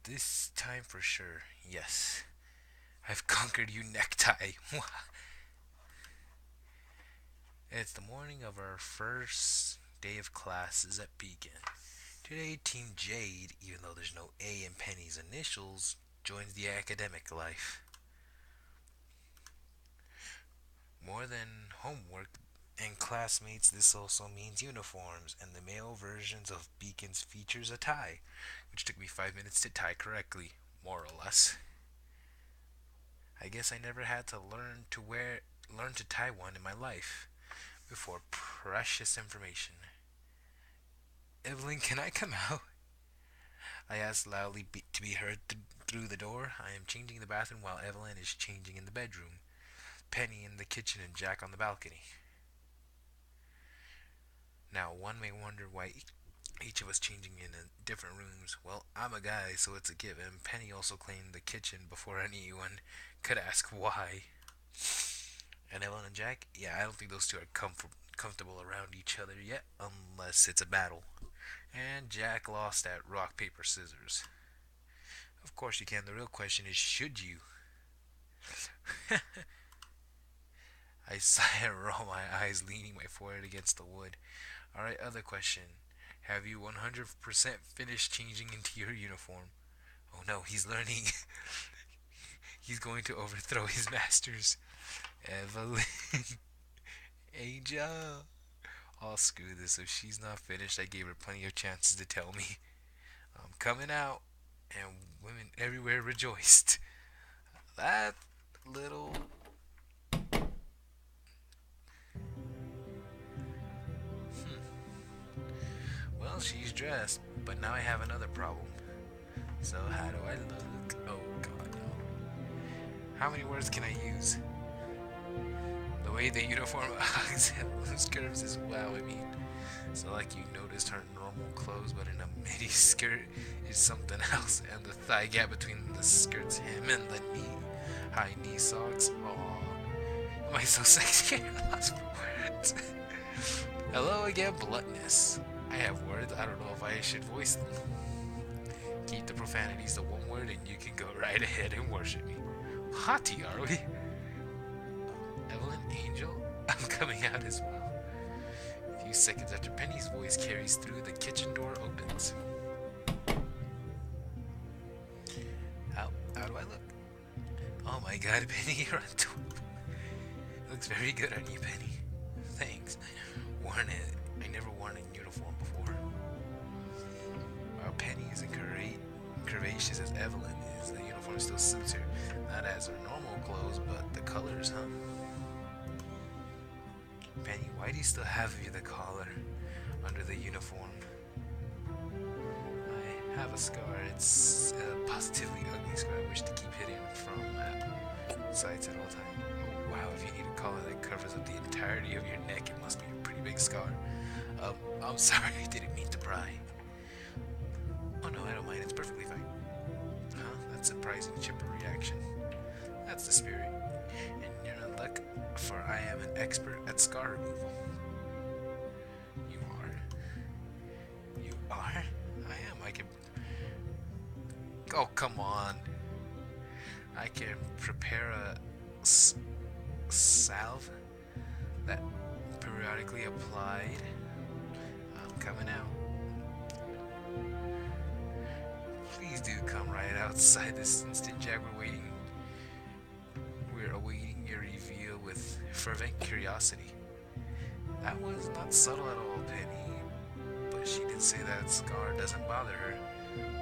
This time for sure, yes. I've conquered you, necktie. It's the morning of our first day of classes at Beacon. Today, Team Jade, even though there's no A in Penny's initials, joins the academic life. More than homework and classmates, this also means uniforms, and the male versions of Beacon's features a tie, which took me 5 minutes to tie correctly, more or less. I guess I never had to learn to tie one in my life before precious information. Evelyn, can I come out? I asked loudly to be heard through the door. I am changing the bathroom while Evelyn is changing in the bedroom. Penny in the kitchen and Jack on the balcony. Now, one may wonder why each of us changing in different rooms. Well, I'm a guy, so it's a given. Penny also claimed the kitchen before anyone could ask why. And Evelyn and Jack, yeah, I don't think those two are comfortable around each other yet, unless it's a battle. And Jack lost at rock, paper, scissors. Of course you can. The real question is, should you? I sigh and roll my eyes, leaning my forehead against the wood. Alright, other question. Have you 100% finished changing into your uniform? Oh no, he's learning. He's going to overthrow his masters. Evelyn. Angel. Oh, screw this. If she's not finished, I gave her plenty of chances to tell me. I'm coming out. And women everywhere rejoiced. That little. Well, she's dressed, but now I have another problem. So, how do I look? Oh, God, no. How many words can I use? The way the uniform hugs those curves is wow, I mean. So, like you noticed her normal clothes, but in a midi skirt is something else, and the thigh gap between the skirt's hem and the knee. High knee socks. Aww. Am I so sexy? I lost words. Hello again, bluntness. I have words, I don't know if I should voice them. Keep the profanities to one word and you can go right ahead and worship me. Haughty, are we? Evelyn, Angel, I'm coming out as well. A few seconds after Penny's voice carries through, the kitchen door opens. How do I look? Oh my god, Penny, you're on top. It looks very good on you, Penny. Thanks. I never worn a uniform before. While Penny isn't curvaceous as Evelyn is, the uniform still suits her. Not as her normal clothes, but the colors, huh? Penny, why do you still have the collar under the uniform? I have a scar. It's a positively ugly scar. I wish to keep hidden from sights at all times. Oh, wow, if you need a collar that covers up the entirety of your neck, it must be a pretty big scar. I'm sorry, I didn't mean to pry. Oh no, I don't mind, it's perfectly fine. Huh? That's surprising chipper reaction. That's the spirit. And you're in luck, for I am an expert at scar removal. You are? You are? I am. I can... Oh, come on. I can prepare a salve that periodically applied. I'm coming out. Please do come right outside this instant, Jack. We're awaiting your reveal with fervent curiosity. That was not subtle at all, Penny. But she did say that scar doesn't bother her.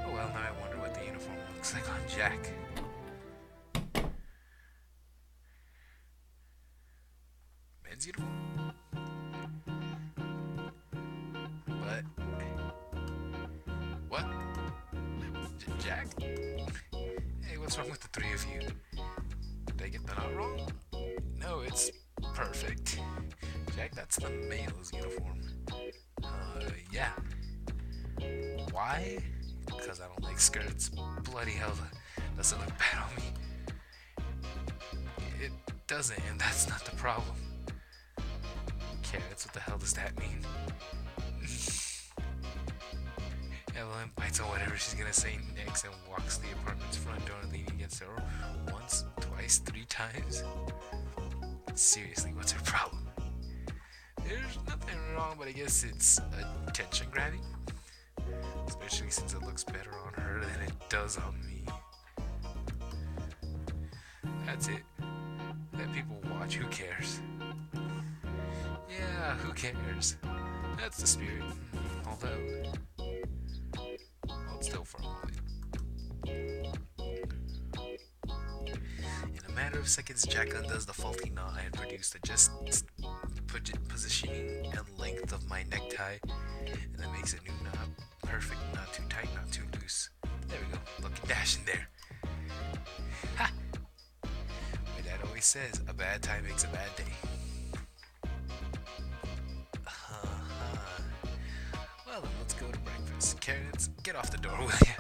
Oh well, now I wonder what the uniform looks like on Jack. Men's uniform? What? What? Jack? Hey, what's wrong with the three of you? Did I get that all wrong? No, it's perfect. Jack, that's the Meinos uniform. Yeah. Why? Because I don't like skirts. Bloody hell, that doesn't look bad on me. It doesn't, and that's not the problem. Carrots, what the hell does that mean? Evelyn bites on whatever she's gonna say next and walks to the apartment's front door, leaning against the door once, twice, 3 times. Seriously, what's her problem? There's nothing wrong, but I guess it's attention grabbing. Especially since it looks better on her than it does on me. That's it. Let people watch, who cares? Yeah, who cares? That's the spirit. Although, hold still for a moment. In a matter of seconds, Jack undoes the faulty knot I had produced, adjusts positioning and length of my necktie, and then makes a new knot. Perfect, not too tight, not too loose. There we go, looking dashing there. Ha! My dad always says, a bad time makes a bad day. Well, then let's go to breakfast. Carrots, get off the door, will ya?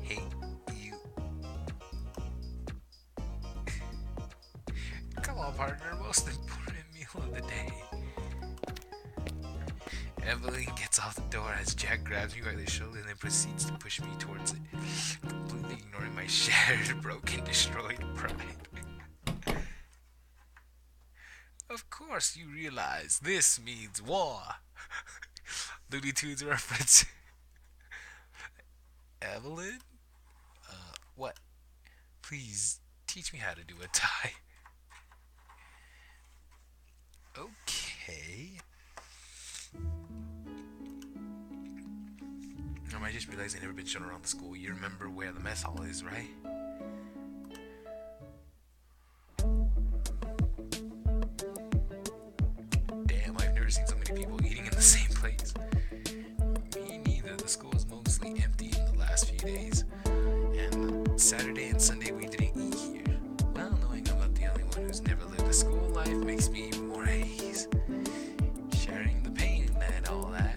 Hey, you. Come on, partner, most important meal of the day. Evelyn gets off the door as Jack grabs me by the shoulder and then proceeds to push me towards it, completely ignoring my shattered, broken, destroyed pride. Of course you realize this means war. Looney Tunes reference. Evelyn? What? Please, teach me how to do a tie. Okay. I just realized I've never been shown around the school. You remember where the mess hall is, right? Damn, I've never seen so many people eating in the same place. Me neither. The school was mostly empty in the last few days. And Saturday and Sunday we didn't eat here. Well, knowing I'm not the only one who's never lived a school life makes me even more at ease. Sharing the pain and all that.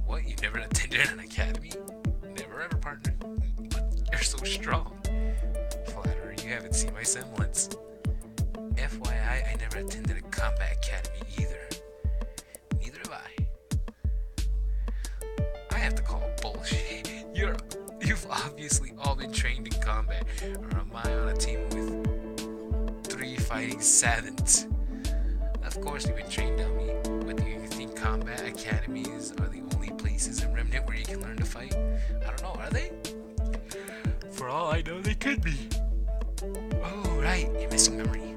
What, you never attended an academy? Never ever, partner. But you're so strong. Flatterer, you haven't seen my semblance. FYI, I never attended a combat academy either. Neither have I. I have to call bullshit. You've obviously all been trained in combat, or am I on a team with 3 fighting savants? Of course we've been trained on me, but do you think combat academies are the only places in Remnant where you can learn to fight? I don't know, are they? For all I know, they could be. Oh, right, you're missing memory.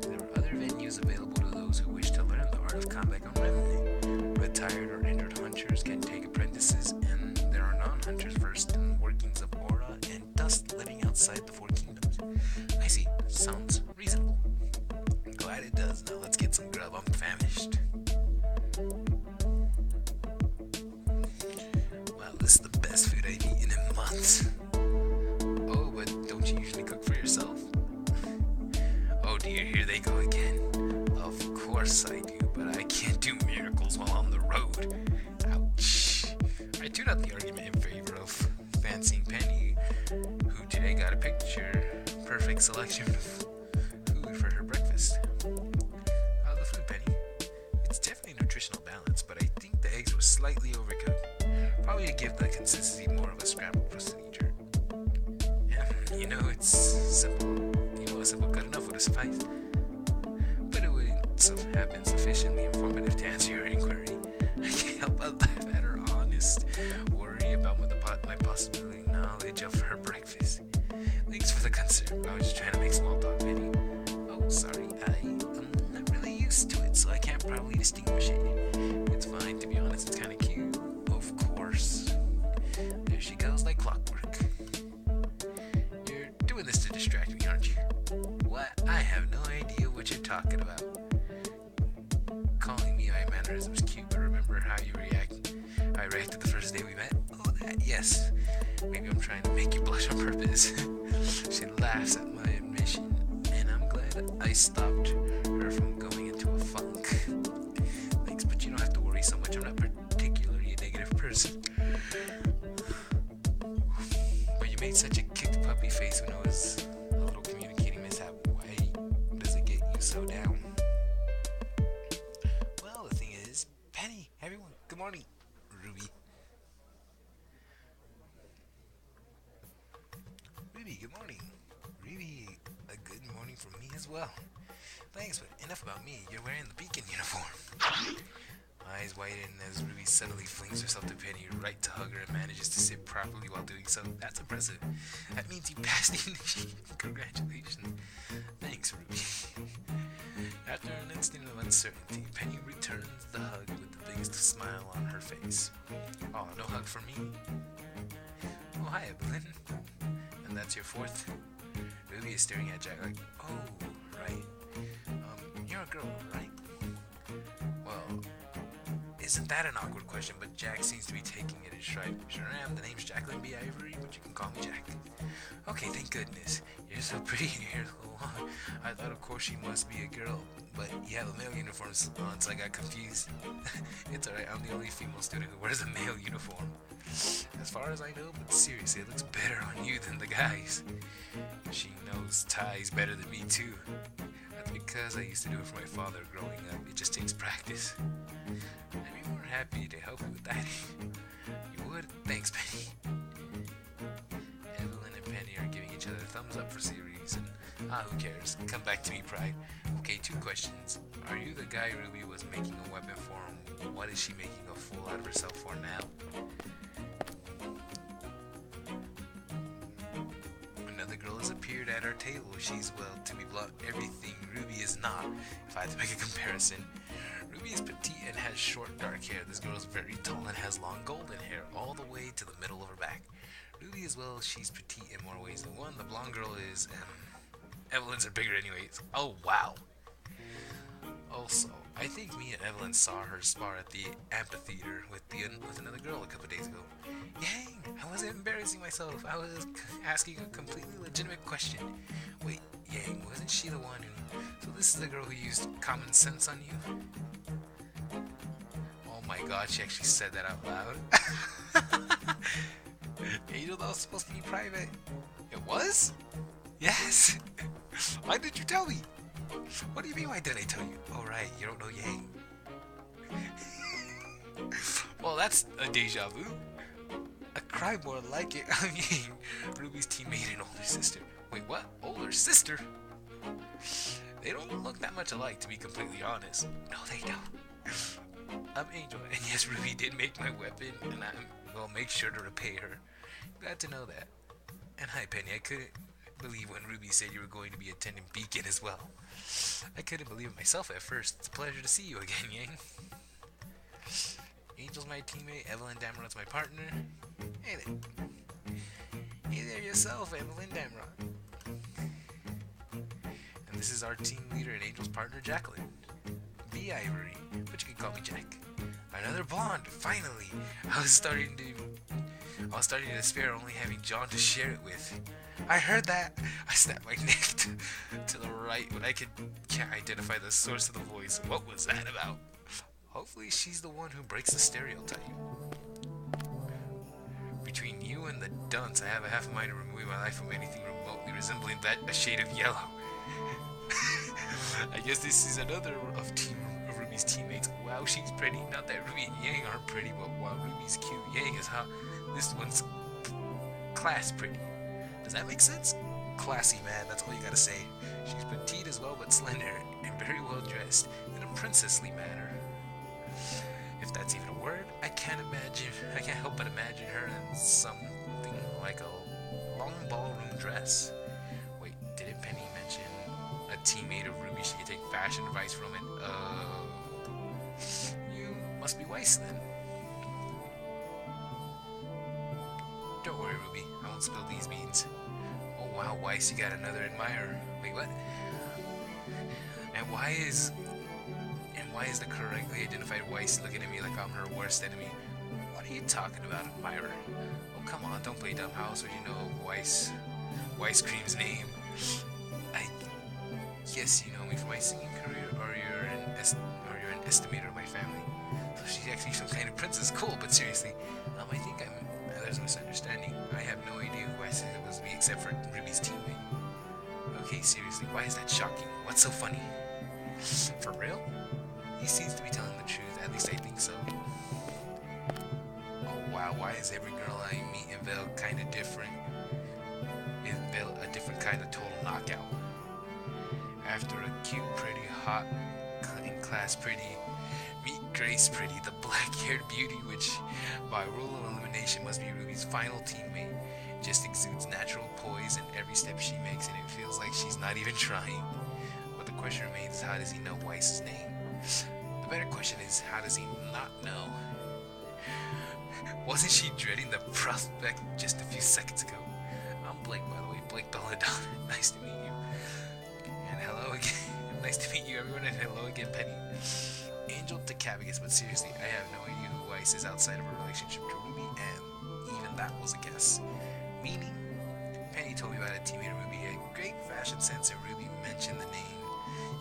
There are other venues available to those who wish to learn the art of combat on Remnant. Retired or injured hunters can take apprentices, and there are non-hunters versed in the workings of aura and dust living outside the 4 kingdoms. I see, sounds reasonable. I'm glad it does. Now let's get some grub, I'm famished. Wow, this is the best food I've eaten in months. Oh, but don't you usually cook for yourself? Oh dear, here they go again. Of course I do, but I can't do miracles while on the road. Ouch. I do not the argument in favor of fancying Penny, who today got a picture perfect selection of food for her breakfast. How's the food, Penny? It's definitely nutritional balance, but I think the eggs were slightly overcooked. Probably to give the consistency more of a scramble procedure. Yeah, you know, it's simple. You know, a simple good enough would suffice. But it wouldn't have been sufficiently informative to answer your inquiry. I can't help but laugh at her honest worry about my possibility knowledge of her breakfast. Thanks for the concern. I was just trying to make small talk, Penny. Oh, sorry. I'm not really used to it, so I can't probably distinguish it. It's fine, to be honest. It's kind of cute. Of course. There she goes like clockwork. You're doing this to distract me, aren't you? What? I have no idea what you're talking about. Calling me my mannerisms cute, but remember how you I reacted the first day we met? Oh, that, yes. Maybe I'm trying to make you blush on purpose. She laughs at my admission, and I'm glad I stopped her from going into a funk. Thanks, but you don't have to worry so much. I'm not particularly a negative person. But you made such a kicked puppy face when I was a little communicating mishap. Why does it get you so down? Well, the thing is, Penny, everyone, good morning. Ruby. Ruby, good morning. Ruby, a good morning from me as well. Thanks, but enough about me. You're wearing the beacon uniform. Eyes widen as Ruby suddenly flings herself to Penny, right to hug her, and manages to sit properly while doing so. That's impressive. That means you passed the initiation. Congratulations. Thanks, Ruby. After an instant of uncertainty, Penny returns the hug with the biggest smile on her face. Oh, no hug for me? Oh, hi, Evelyn. And that's your fourth? Ruby is staring at Jack like, oh, right. You're a girl, right? Well, isn't that an awkward question? But Jack seems to be taking it in stride. Sure am. The name's Jacqueline B. Ivory, but you can call me Jack. Okay, thank goodness. You're so pretty and your hair's so long. I thought, of course, she must be a girl, but you have a male uniform on, so I got confused. It's alright. I'm the only female student who wears a male uniform. As far as I know, but seriously, it looks better on you than the guys. She knows ties better than me, too. That's because I used to do it for my father growing up. It just takes practice. I'd be more happy to help you with that. You would? Thanks, Penny. Evelyn and Penny are giving each other a thumbs up for series, and who cares? Come back to me, Pride. Okay, 2 questions. Are you the guy Ruby was making a weapon for? What is she making a fool out of herself for now? Another girl has appeared at our table. She's, well, to be blunt, everything Ruby is not, if I had to make a comparison. Ruby is petite and has short dark hair. This girl is very tall and has long golden hair all the way to the middle of her back. Ruby as well, she's petite in more ways than one. The blonde girl is, Evelyn's are bigger anyways. Oh, wow. Also, I think me and Evelyn saw her spar at the amphitheater with another girl a couple days ago. Yang, I wasn't embarrassing myself. I was asking a completely legitimate question. Wait, Yang, wasn't she the one who... So this is the girl who used common sense on you? Oh my god, she actually said that out loud. Angel, that was supposed to be private. It was? Yes. Why did you tell me? What do you mean, why did I tell you? Oh right, you don't know Yang. Well, that's a deja vu. A crime more like it. I mean, Ruby's teammate and older sister. Wait, what? Older sister? They don't look that much alike, to be completely honest. No, they don't. I'm Angel, and yes, Ruby did make my weapon, and will make sure to repay her. Glad to know that. And hi, Penny. I couldn't believe when Ruby said you were going to be attending Beacon as well. I couldn't believe it myself at first. It's a pleasure to see you again, Yang. Angel's my teammate, Evelyn Damrod's my partner. Hey there. Hey there yourself, Evelyn Damrod. And this is our team leader and Angel's partner, Jacqueline. B. Ivory, but you can call me Jack. Another blonde, finally! I was starting to despair only having John to share it with. I heard that! I snapped my neck to the right, but I can't identify the source of the voice. What was that about? Hopefully she's the one who breaks the stereotype. Between you and the dunce, I have a half a mind to remove my life from anything remotely resembling a shade of yellow. I guess this is another of Ruby's teammates. Wow, she's pretty. Not that Ruby and Yang aren't pretty, but while Ruby's cute, Yang is hot. This one's class pretty. Does that make sense? Classy, man. That's all you gotta say. She's petite as well, but slender and very well dressed in a princessly manner. If that's even a word, I can't help but imagine her in something like a long ballroom dress. Wait, didn't Penny mention a teammate of Ruby she could take fashion advice from? And you must be Weiss then. Don't worry, Ruby. I won't spill these beans. Oh wow, Weiss, you got another admirer. Wait, what? And why is the correctly identified Weiss looking at me like I'm her worst enemy? What are you talking about, admirer? Oh come on, don't play dumb house or you know Weiss Cream's name. I guess you know me from my singing career, or you're an estimator of my family. So she's actually some kind of princess. Cool, but seriously, I think there's a misunderstanding. I have no idea who I said it was me except for Ruby's teammate. Okay, seriously, why is that shocking? What's so funny? For real? He seems to be telling the truth, at least I think so. Oh wow, why is every girl I meet in Vale kinda different? built a different kind of total knockout. After a cute, pretty, hot, in-class pretty, meet Grace Pretty, the black-haired beauty which, by rule of elimination, must be Ruby's final teammate. Just exudes natural poise in every step she makes, and it feels like she's not even trying. But the question remains, how does he know Weiss's name? The better question is, how does he not know? Wasn't she dreading the prospect just a few seconds ago? I'm Blake, by the way, Blake Belladonna. Nice to meet you. And hello again. Nice to meet you, everyone, and hello again, Penny. Angel to Cabagus, but seriously, I have no idea who Weiss is outside of a relationship to Ruby, and even that was a guess. Meaning, Penny told me about a teammate of Ruby had great fashion sense, and Ruby mentioned the name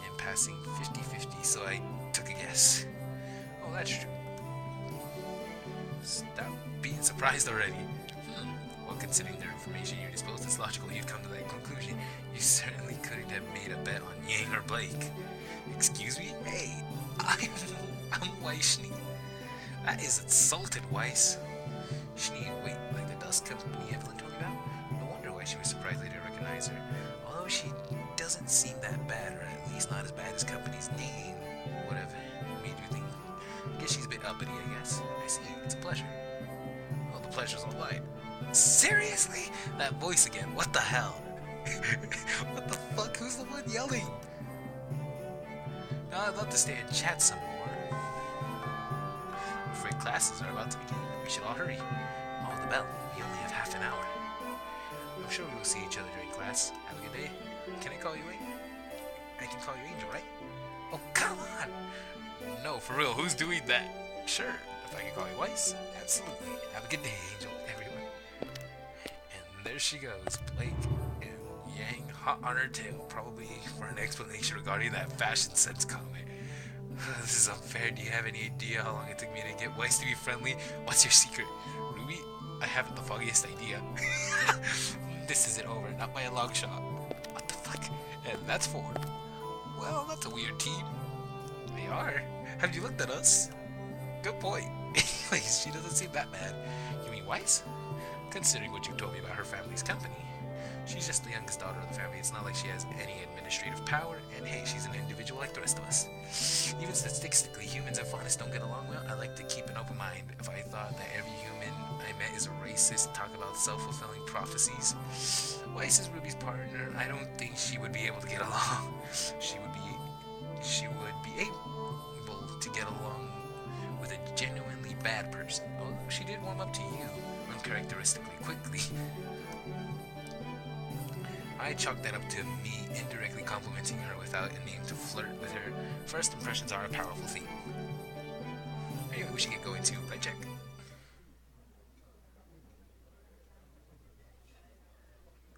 in passing 50-50, so I took a guess. Oh, that's true. Stop being surprised already. Well, considering their information at your disposal, it's logical you'd come to that conclusion. You certainly couldn't have made a bet on Yang or Blake. Excuse me? Hey, I'm Weiss Schnee. That is insulted, Weiss. Schnee, wait, like the dust company Evelyn told me about? No wonder why she was surprised later to recognize her. Although she doesn't seem that bad, or at least not as bad as company's name. Whatever made you think? I guess she's a bit uppity, I guess. I see, it's a pleasure. Well, the pleasure's all mine. Seriously? That voice again, what the hell? What the fuck? Who's the one yelling? Now I'd love to stay and chat some more. I'm afraid classes are about to begin. We should all hurry. Oh, the bell. We only have half an hour. I'm sure we will see each other during class. Have a good day. Can I call you Angel? I can call you Angel, right? Oh, come on! No, for real, who's doing that? Sure, if I can call you Weiss, absolutely. Have a good day, Angel, everyone. And there she goes, Blake and Yang hot on her tail, probably for an explanation regarding that fashion sense comment. This is unfair. Do you have any idea how long it took me to get Weiss to be friendly? What's your secret? Ruby, I haven't the foggiest idea. This isn't over, not by a long shot. What the fuck? And that's 4. Well, that's a weird team. They are. Have you looked at us? Good point. Anyways, she doesn't seem that bad. You mean Weiss? Considering what you told me about her family's company. She's just the youngest daughter of the family. It's not like she has any administrative power, and hey, she's an individual like the rest of us. Even statistically, humans and faunists don't get along well. I like to keep an open mind. If I thought that every human I met is a racist and talk about self-fulfilling prophecies, Weiss is Ruby's partner. I don't think she would be able to get along. She would be able to get along with a genuinely bad person. Although she did warm up to you uncharacteristically quickly. I chalk that up to me indirectly complimenting her without aiming to flirt with her. First impressions are a powerful thing. Anyway, we should get going too, right, Jack?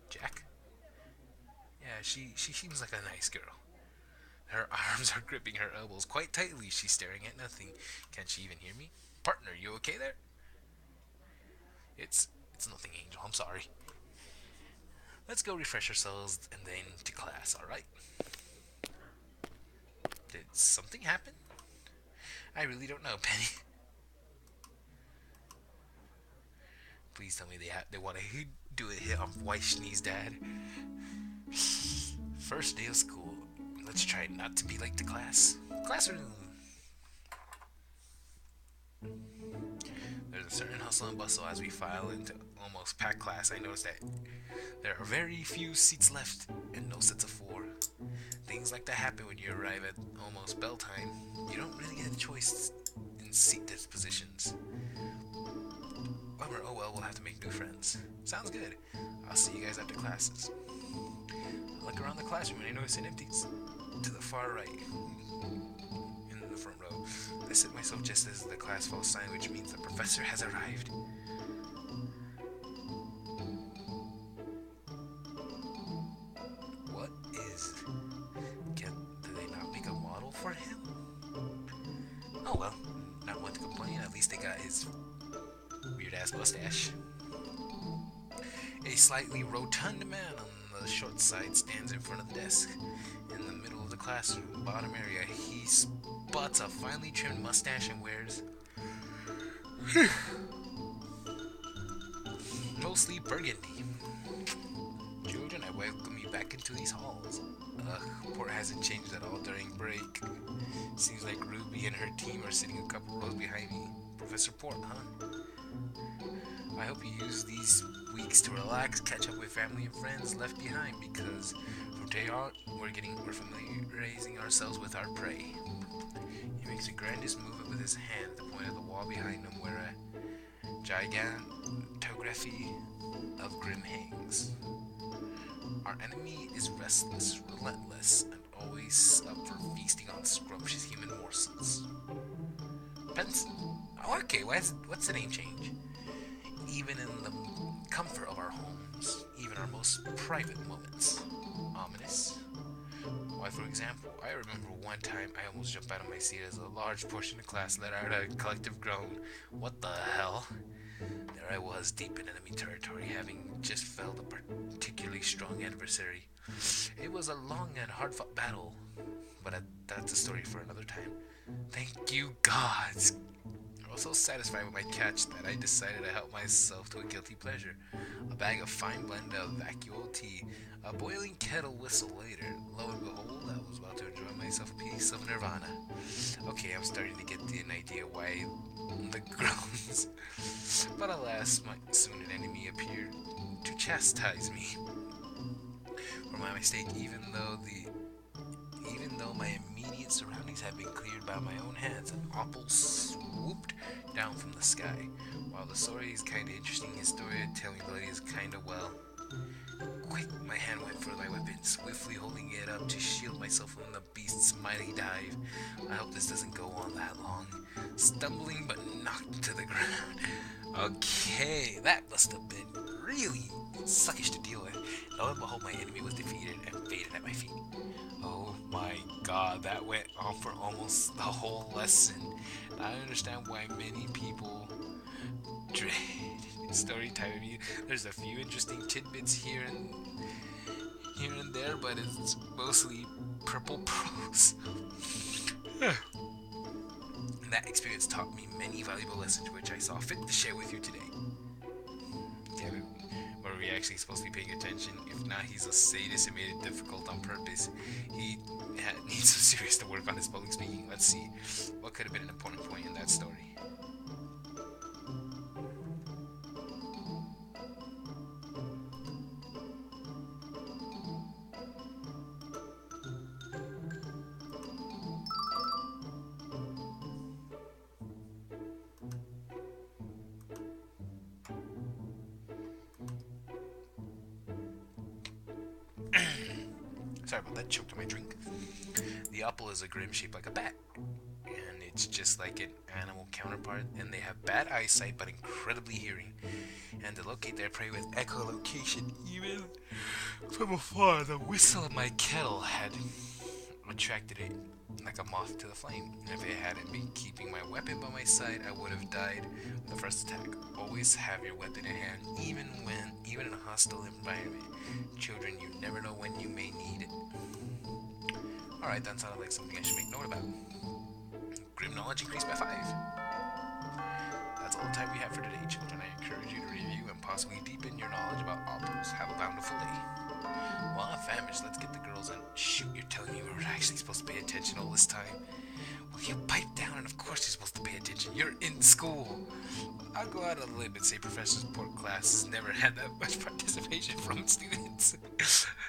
Jack? Yeah, she seems like a nice girl. Her arms are gripping her elbows quite tightly. She's staring at nothing. Can't she even hear me? Partner, you okay there? It's nothing, Angel. I'm sorry. Let's go refresh ourselves and then to class, alright? Did something happen? I really don't know, Penny. Please tell me they want to do a hit on Weiss Schnee's dad. First day of school. Let's try not to be late to class. Classroom! There's a certain hustle and bustle as we file into almost packed class. I noticed that there are very few seats left and no sets of 4. Things like that happen when you arrive at almost bell time. You don't really get a choice in seat dispositions. Bummer, oh well, we'll have to make new friends. Sounds good. I'll see you guys after classes. I look around the classroom and I notice it empties to the far right. In the front row. I sit myself just as the class falls silent, which means the professor has arrived. What is... do they not make a model for him? Oh well, not one to complain. At least they got his weird-ass mustache. A slightly rotund man on the short side stands in front of the desk. In the middle of the classroom, bottom area, he spots a finely trimmed mustache and wears mostly burgundy. welcome me back into these halls. Port hasn't changed at all during break. Seems like Ruby and her team are sitting a couple rows behind me. Professor Port, huh? I hope you use these weeks to relax, catch up with family and friends left behind, because from today on, we're familiarizing ourselves with our prey. He makes a grandest movement with his hand at the point of the wall behind him where a gigantography of Grim hangs. Our enemy is restless, relentless, and always up for feasting on scrumptious human morsels. Pence? Oh, okay, what's the name change? Even in the comfort of our homes, even our most private moments. Ominous? Why, for example, I remember one time I almost jumped out of my seat as a large portion of class let out a collective groan. What the hell? There I was, deep in enemy territory, having just felled a particularly strong adversary. It was a long and hard-fought battle, but that's a story for another time. Thank you, gods! I was so satisfied with my catch that I decided to help myself to a guilty pleasure. A bag of fine blend of vacuole tea, a boiling kettle whistle later. Lo and behold, I was about to enjoy myself a piece of nirvana. Okay, I'm starting to get an idea why the groans. But alas, soon an enemy appeared to chastise me for my mistake, even though my immediate surroundings had been cleared by my own hands. An opal swooped down from the sky. While the story is kinda interesting, his storytelling ability is kinda well. Quick, my hand went for my weapon, swiftly holding it up to shield myself from the beast's mighty dive. I hope this doesn't go on that long. Stumbling but knocked to the ground. Okay, that must have been really suckish to deal with. Lo and behold, my enemy was defeated and faded at my feet. Oh my god, that went on for almost the whole lesson. I understand why many people dread story time of you. There's a few interesting tidbits here and there, but it's mostly purple prose. That experience taught me many valuable lessons, which I saw fit to share with you today. Damn it. Were we actually supposed to be paying attention? If not, he's a sadist and made it difficult on purpose. He needs some serious to work on his public speaking. Let's see. What could have been an important point in that story? Sorry about that, choked on my drink. The opal is a grim shaped like a bat, and it's just like an animal counterpart, and they have bad eyesight but incredibly hearing. And to locate their prey with echolocation, even from afar, the whistle of my kettle had attracted it like a moth to the flame. If it hadn't been keeping my weapon by my side, I would have died with the first attack. Always have your weapon in hand, even in a hostile environment. Children, you never know when you may need it. Alright, that sounded like something I should make note about. Grim knowledge increased by 5. That's all the time we have for today, children. I encourage you to review and possibly deepen your knowledge about opals. Have a bountiful day. Well, I'm famished. Let's get the girls and shoot, you're telling me we were actually supposed to pay attention all this time? Well, you pipe down, and of course you're supposed to pay attention. You're in school. I'll go out on a limb and say Professor Port class has never had that much participation from students.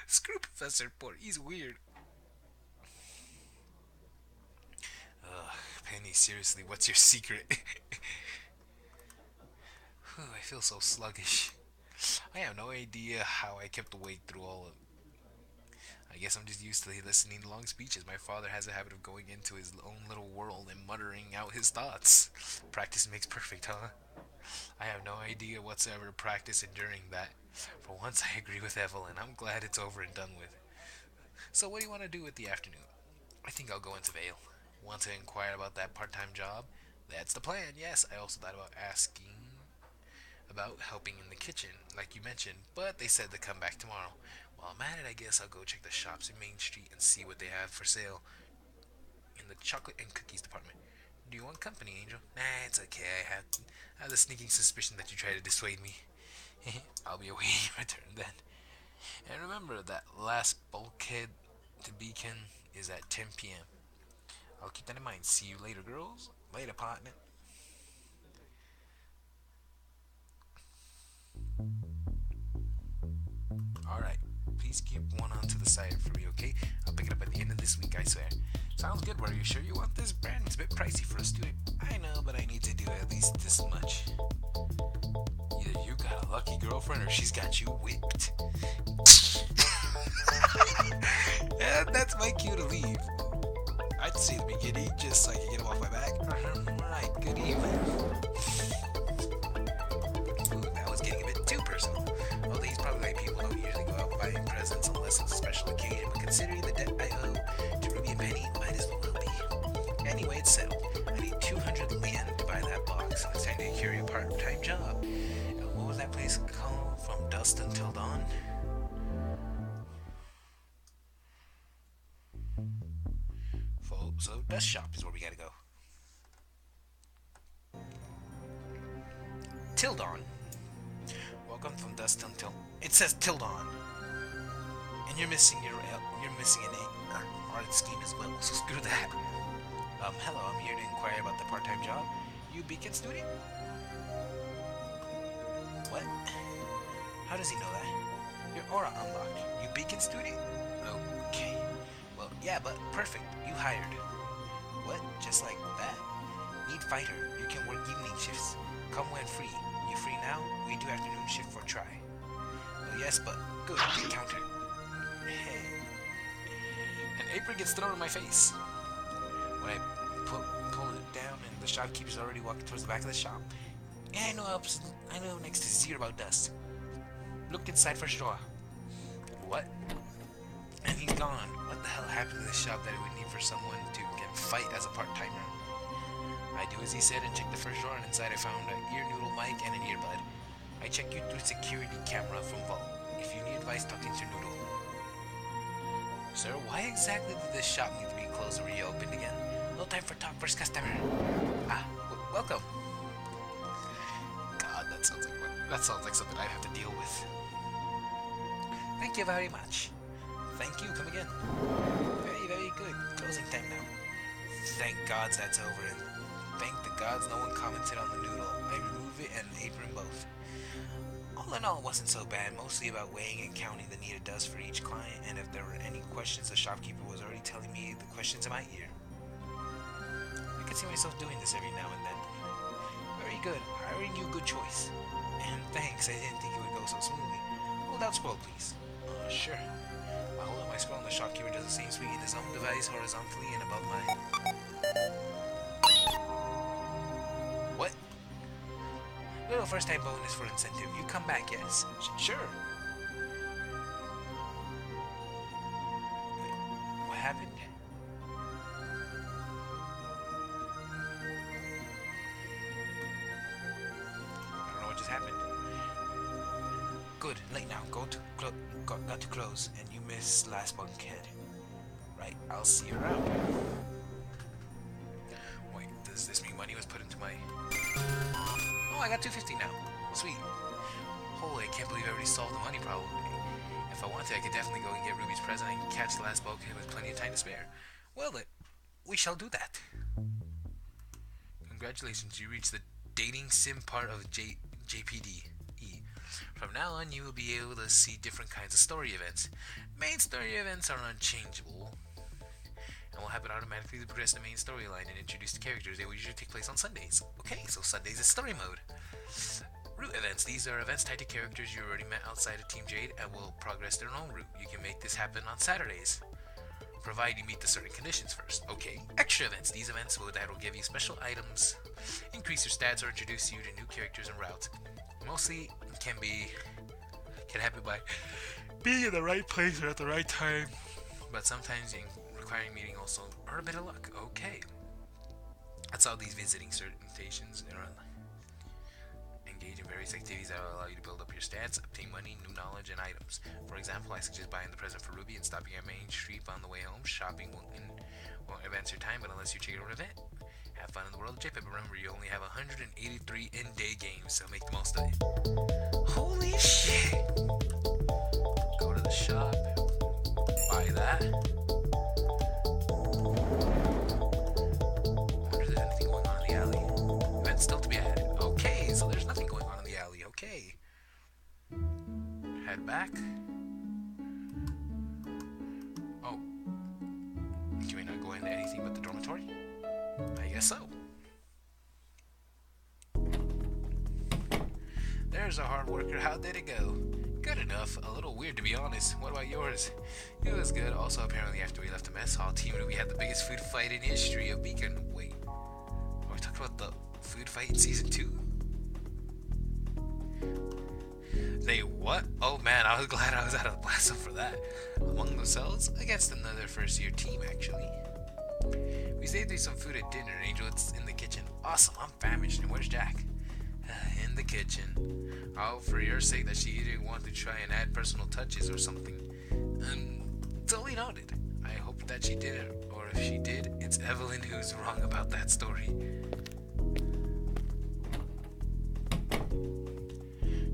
Screw Professor Port, he's weird. Penny, seriously, what's your secret? I feel so sluggish. I have no idea how I kept awake through all of. I guess I'm just used to listening to long speeches. My father has a habit of going into his own little world and muttering out his thoughts. Practice makes perfect, huh? I have no idea whatsoever to practice enduring that. For once I agree with Evelyn. I'm glad it's over and done with. So what do you want to do with the afternoon? I think I'll go into Vale. Want to inquire about that part-time job? That's the plan, yes. I also thought about asking about helping in the kitchen, like you mentioned, but they said to come back tomorrow. While I'm at it, I guess I'll go check the shops in Main Street and see what they have for sale in the chocolate and cookies department. Do you want company, Angel? Nah, it's okay. I have the sneaking suspicion that you try to dissuade me. I'll be awaiting your return then. And remember that last bulkhead to Beacon is at 10 p.m. I'll keep that in mind. See you later, girls. Later, partner. Alright. Please keep one onto the side for me, okay? I'll pick it up at the end of this week, I swear. Sounds good, Are you sure you want this brand? It's a bit pricey for a student. I know, but I need to do at least this much. Either you got a lucky girlfriend or she's got you whipped. Yeah, that's my cue to leave. I'd say the beginning just so I can get him off my back. Right, good evening. Ooh, that was getting a bit too personal. Although he's probably like people don't usually go out buying presents unless it's a special occasion, but considering the debt I owe to Ruby and Penny, might as well be. Anyway, it's settled. I need 200 yen to buy that box. It's time to carry a part-time job. And what was that place called? From dusk until dawn? So, Dust Shop is where we gotta go. Till dawn. Welcome from dusk until. It says till dawn. And you're missing an art scheme as well. So screw that. Hello. I'm here to inquire about the part-time job. You Beacon student? What? How does he know that? Your aura unlocked. You Beacon student? Okay. Well, yeah, but perfect. You hired. What? Just like that? Need fighter. You can work evening shifts. Come when free. You free now? We do afternoon shift for try. Well, yes, but good. Get counter. Hey. An apron gets thrown in my face. When I pull it down and the shopkeeper's already walking towards the back of the shop. Yeah, I know next to zero about dust. Look inside first drawer. What? And he's gone. What the hell happened to the shop that it would need for someone to get fight as a part-timer? I do as he said and checked the first drawer, and inside I found an ear noodle mic and an earbud. I check you through security camera from vault. If you need advice, talk to Noodle. Sir, why exactly did this shop need to be closed or reopened again? No time for talk, first customer. Welcome. God, that sounds like something I have to deal with. Thank you very much. Thank you, come again. Very, very good. Closing time now. Thank gods that's over, and thank the gods no one commented on the noodle. I remove it and apron both. All in all, it wasn't so bad, mostly about weighing and counting the needed dust for each client, and if there were any questions, the shopkeeper was already telling me the questions in my ear. I could see myself doing this every now and then. Very good. Hiring you, good choice. And thanks, I didn't think it would go so smoothly. Hold out scroll, please. Sure. I hold out my scroll and the shopkeeper does the same sweet in his own device horizontally and above mine. What? Little first time bonus for incentive. You come back, yes? Sure. Wait, what happened? I don't know what just happened. Good, late now. Got to close, and you miss last bunkhead. Right, I'll see you around. Wait, does this mean money was put into my... Oh, I got 250 now. Sweet. Holy, I can't believe I already solved the money problem. If I wanted, I could definitely go and get Ruby's present and catch the last bulkhead with plenty of time to spare. Well, then, we shall do that. Congratulations, you reached the dating sim part of JPDE. From now on, you will be able to see different kinds of story events. Main story events are unchangeable and will happen automatically to progress the main storyline and introduce the characters. They will usually take place on Sundays. Okay, so Sundays is story mode. Route events. These are events tied to characters you already met outside of Team Jade and will progress their own route. You can make this happen on Saturdays, provided you meet the certain conditions first. Okay. Extra events. These events will give you special items, increase your stats, or introduce you to new characters and routes. Mostly can happen by being in the right place or at the right time, but sometimes requiring meeting also or a bit of luck. Okay. That's all these visiting certifications and engage in various activities that will allow you to build up your stats, obtain money, new knowledge, and items. For example, I suggest buying the present for Ruby and stopping at Main Street on the way home. Shopping won't advance your time, but unless you check your own event. Have fun in the world of JPEG, but remember, you only have 183 in-day games, so make the most of it. Holy shit! Go to Okay. Head back. Oh. Can we not go into anything but the dormitory? I guess so. There's a hard worker. How did it go? Good enough. A little weird, to be honest. What about yours? It was good. Also, apparently, after we left the mess hall, Team we had the biggest food fight in history of Beacon. Wait, are we talking about the food fight in Season 2? They what? Oh man, I was glad I was out of the blast zone for that. Among themselves? Against another first-year team, actually. We saved you some food at dinner, Angel. It's in the kitchen. Awesome, I'm famished. And where's Jack? In the kitchen. Oh, for your sake that she didn't want to try and add personal touches or something. Totally noted. I hope that she didn't, or if she did, it's Evelyn who's wrong about that story.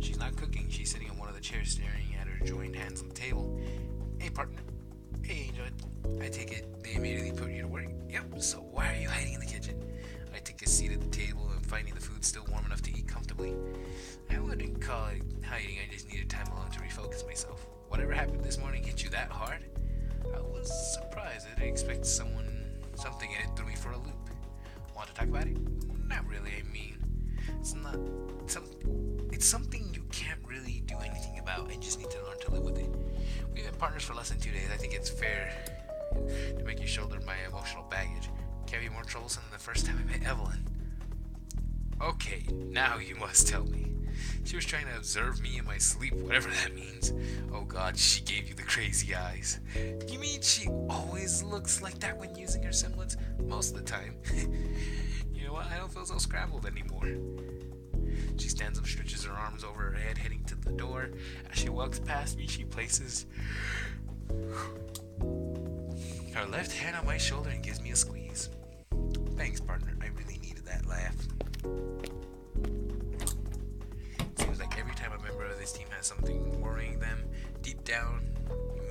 She's not cooking. She's sitting on one of the chairs staring at her joined hands on the table. Hey, partner. Hey, Angel. I take it they immediately put you to work? Yep, so why are you hiding in the kitchen? I take a seat at the table and finding the food still warm enough to eat comfortably. I wouldn't call it hiding, I just needed time alone to refocus myself. Whatever happened this morning hit you that hard? I was surprised. I didn't expect something in it threw me for a loop. Want to talk about it? Not really, I mean, it's something you can't really do anything about and just need to learn to live with it. We've been partners for less than 2 days. I think it's fair to make you shoulder my emotional baggage. Can't be more troublesome than the first time I met Evelyn. Okay, now you must tell me. She was trying to observe me in my sleep, whatever that means. Oh god, she gave you the crazy eyes. You mean she always looks like that when using her semblance? Most of the time. You know what? I don't feel so scrambled anymore. She stands up, stretches her arms over her head, heading to the door. As she walks past me, she places her left hand on my shoulder and gives me a squeeze. Thanks, partner. I really needed that laugh. Seems like every time a member of this team has something worrying them, deep down,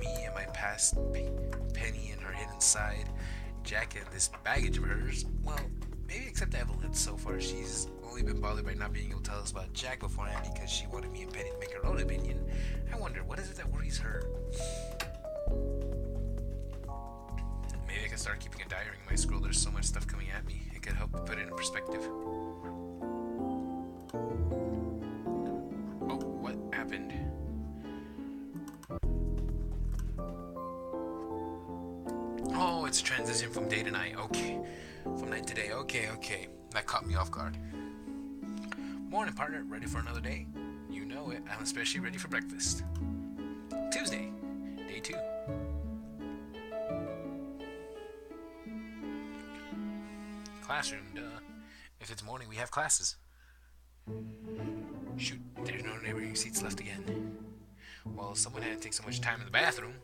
me and my past, Penny and her hidden side, Jack and this baggage of hers, well, maybe except Evelyn. So far, she's only been bothered by not being able to tell us about Jack beforehand because she wanted me and Penny to make her own opinion. I wonder, what is it that worries her? Maybe I can start keeping a diary in my scroll. There's so much stuff coming at me. It could help put it in perspective. Oh, what happened? Oh, it's a transition from day to night. Okay. From night to day. Okay. That caught me off guard. Morning, partner. Ready for another day? You know it. I'm especially ready for breakfast. Tuesday. Day 2. Classroom, duh. If it's morning, we have classes. Shoot, there's no neighboring seats left again. Well, someone had to take so much time in the bathroom.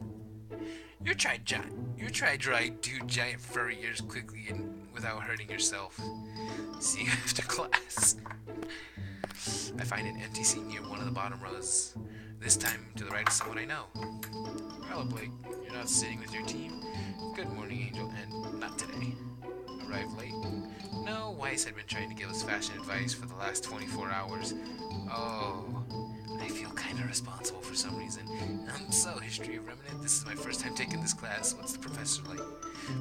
You try dry two giant furry ears quickly and without hurting yourself. See you after class. I find an empty seat near one of the bottom rows. This time to the right of someone I know. Hello, Blake. You're not sitting with your team? Good morning, Angel, and not today. Arrived late? No, Weiss had been trying to give us fashion advice for the last 24 hours. Oh, I feel kind of responsible for some reason. So, History of Remnant, this is my first time taking this class. What's the professor like?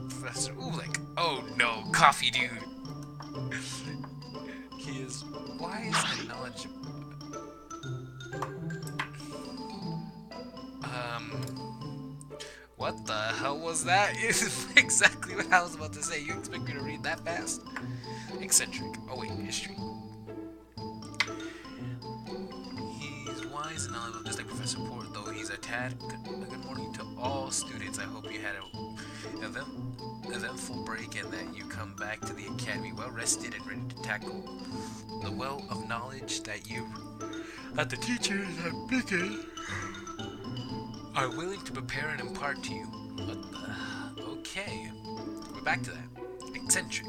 Professor Oobleck. Oh no, coffee dude. He is wise and knowledgeable. What the hell was that? Exactly what I was about to say. You expect me to read that fast? Eccentric. Oh wait, history. He's wise and knowledgeable, just like Professor Port, though he's a tad. Good morning to all students. I hope you had an eventful break and that you come back to the academy well rested and ready to tackle the well of knowledge that you, that the teachers have picking, are willing to prepare and impart to you. Okay, we're back to that. Eccentric.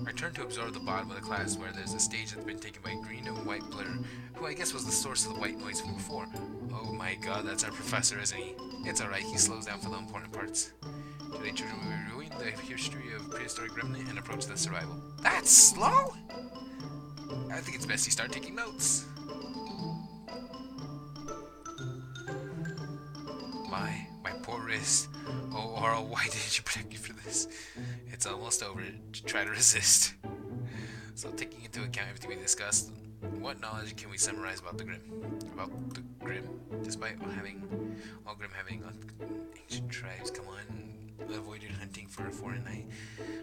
I turn to observe the bottom of the class where there's a stage that's been taken by green and white blur, who I guess was the source of the white noise from before. Oh my god, that's our professor, isn't he? It's alright, he slows down for the important parts. Today, children, will be reviewing the history of prehistoric remnant and approach the survival. That's slow? think it's best you start taking notes. My poor wrist. Oh, Oral, why didn't you protect me for this? It's almost over. Try to resist. So, taking into account everything we discussed, what knowledge can we summarize about the Grim? Despite all Grim having ancient tribes, come on, avoided hunting for a foreign night.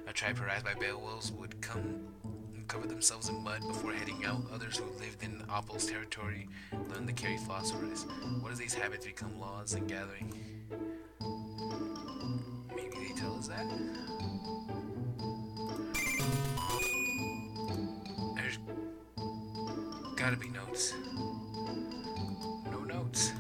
A tribe harassed by Beowulfs would come and cover themselves in mud before heading out. Others who lived in Opal's territory learned to carry phosphorus. What if these habits become laws and gathering? Maybe they tell us that? There's gotta be notes. No notes.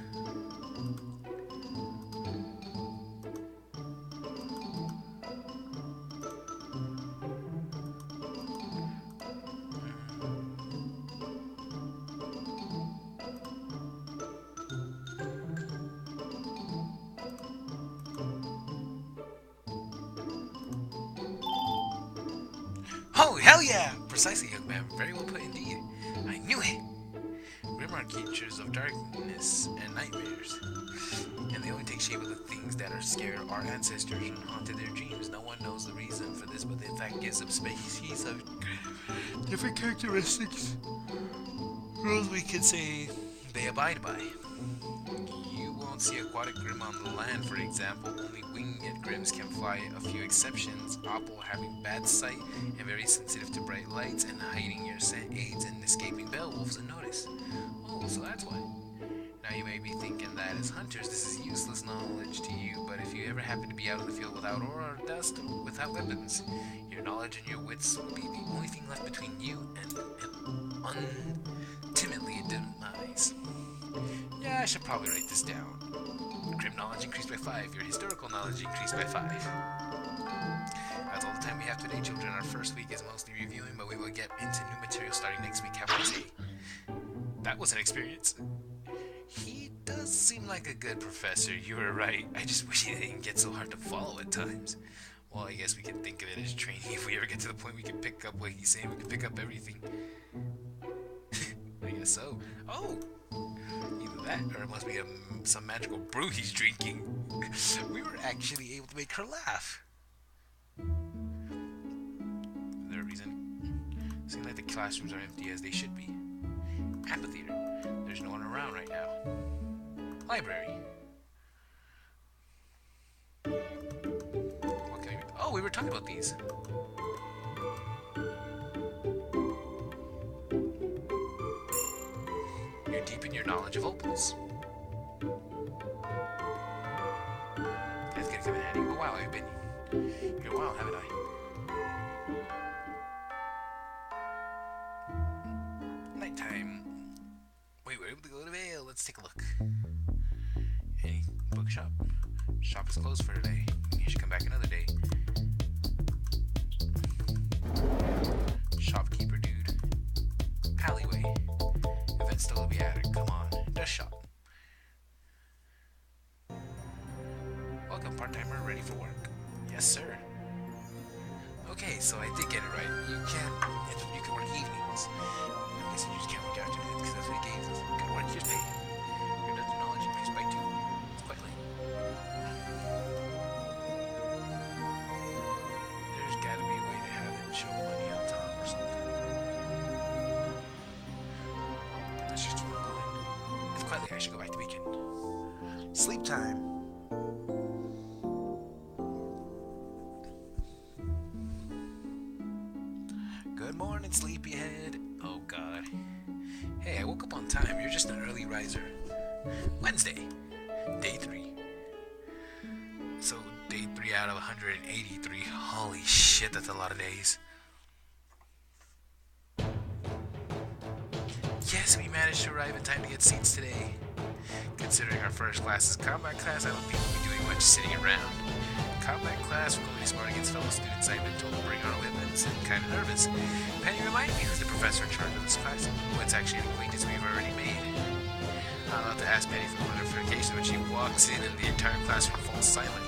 Oh, hell yeah! Precisely, young man. Very well put indeed. I knew it! Grim are creatures of darkness and nightmares. And they only take shape of the things that are scared our ancestors and haunted their dreams. No one knows the reason for this, but in fact gives them species of different characteristics. Rules we could say they abide by. You won't see aquatic Grim on the land, for example. Only winged Grims can fly. A few exceptions. Opal having bad sight and very sensitive to bright lights, and hiding your scent aids in escaping Beowulfs unnoticed. Oh, so that's why. Now you may be thinking that as hunters this is useless knowledge to you, but if you ever happen to be out in the field without ore or dust, without weapons, your knowledge and your wits will be the only thing left between you and an ultimately demise. Yeah, I should probably write this down. Grim knowledge increased by 5. Your historical knowledge increased by 5. That's all the time we have today, children. Our first week is mostly reviewing, but we will get into new material starting next week. Have a nice day. That was an experience. He does seem like a good professor. You were right. I just wish he didn't get so hard to follow at times. Well, I guess we can think of it as training. If we ever get to the point we can pick up what he's saying, we can pick up everything. I guess so. Oh! Either that, or it must be some magical brew he's drinking. We were actually able to make her laugh. Is there a reason? Seems like the classrooms are empty as they should be. Amphitheater. There's no one around right now. Library. What can I... Oh, we were talking about these. You deepen your knowledge of opals. That's gonna come in handy. Oh wow, I've been here a while, haven't I? Nighttime. Wait, we're able to go to Vale. Let's take a look. Hey, bookshop. Shop is closed for today. You should come back another day. Shopkeeper dude. Alleyway. Events still to be added. Come on. Just shop. Welcome, part-timer. Ready for work? Yes, sir. Okay, so I did get it right. You can work evenings. I'm guessing you just can't work afternoons because that's what he gave us. Good work. Here's pay. Your depth of knowledge increased by 2. It's quite late. There's gotta be a way to have it show money on top or something. Let's just keep going. It's quite late. I should go back to weekend. Sleep time. Good morning, sleepyhead. Oh god. Hey, I woke up on time. You're just an early riser. Wednesday. Day 3. So, day 3 out of 183. Holy shit, that's a lot of days. Yes, we managed to arrive in time to get seats today. Considering our first class is combat class, I don't think we'll be doing much sitting around. Combat class, we're going to be smart against fellow students. I've been told to bring our weapons and kind of nervous. Penny, remind me who's the professor in charge of this class? Well, it's actually an acquaintance we've already made. I'm about to ask Penny for clarification when she walks in and the entire classroom falls silent.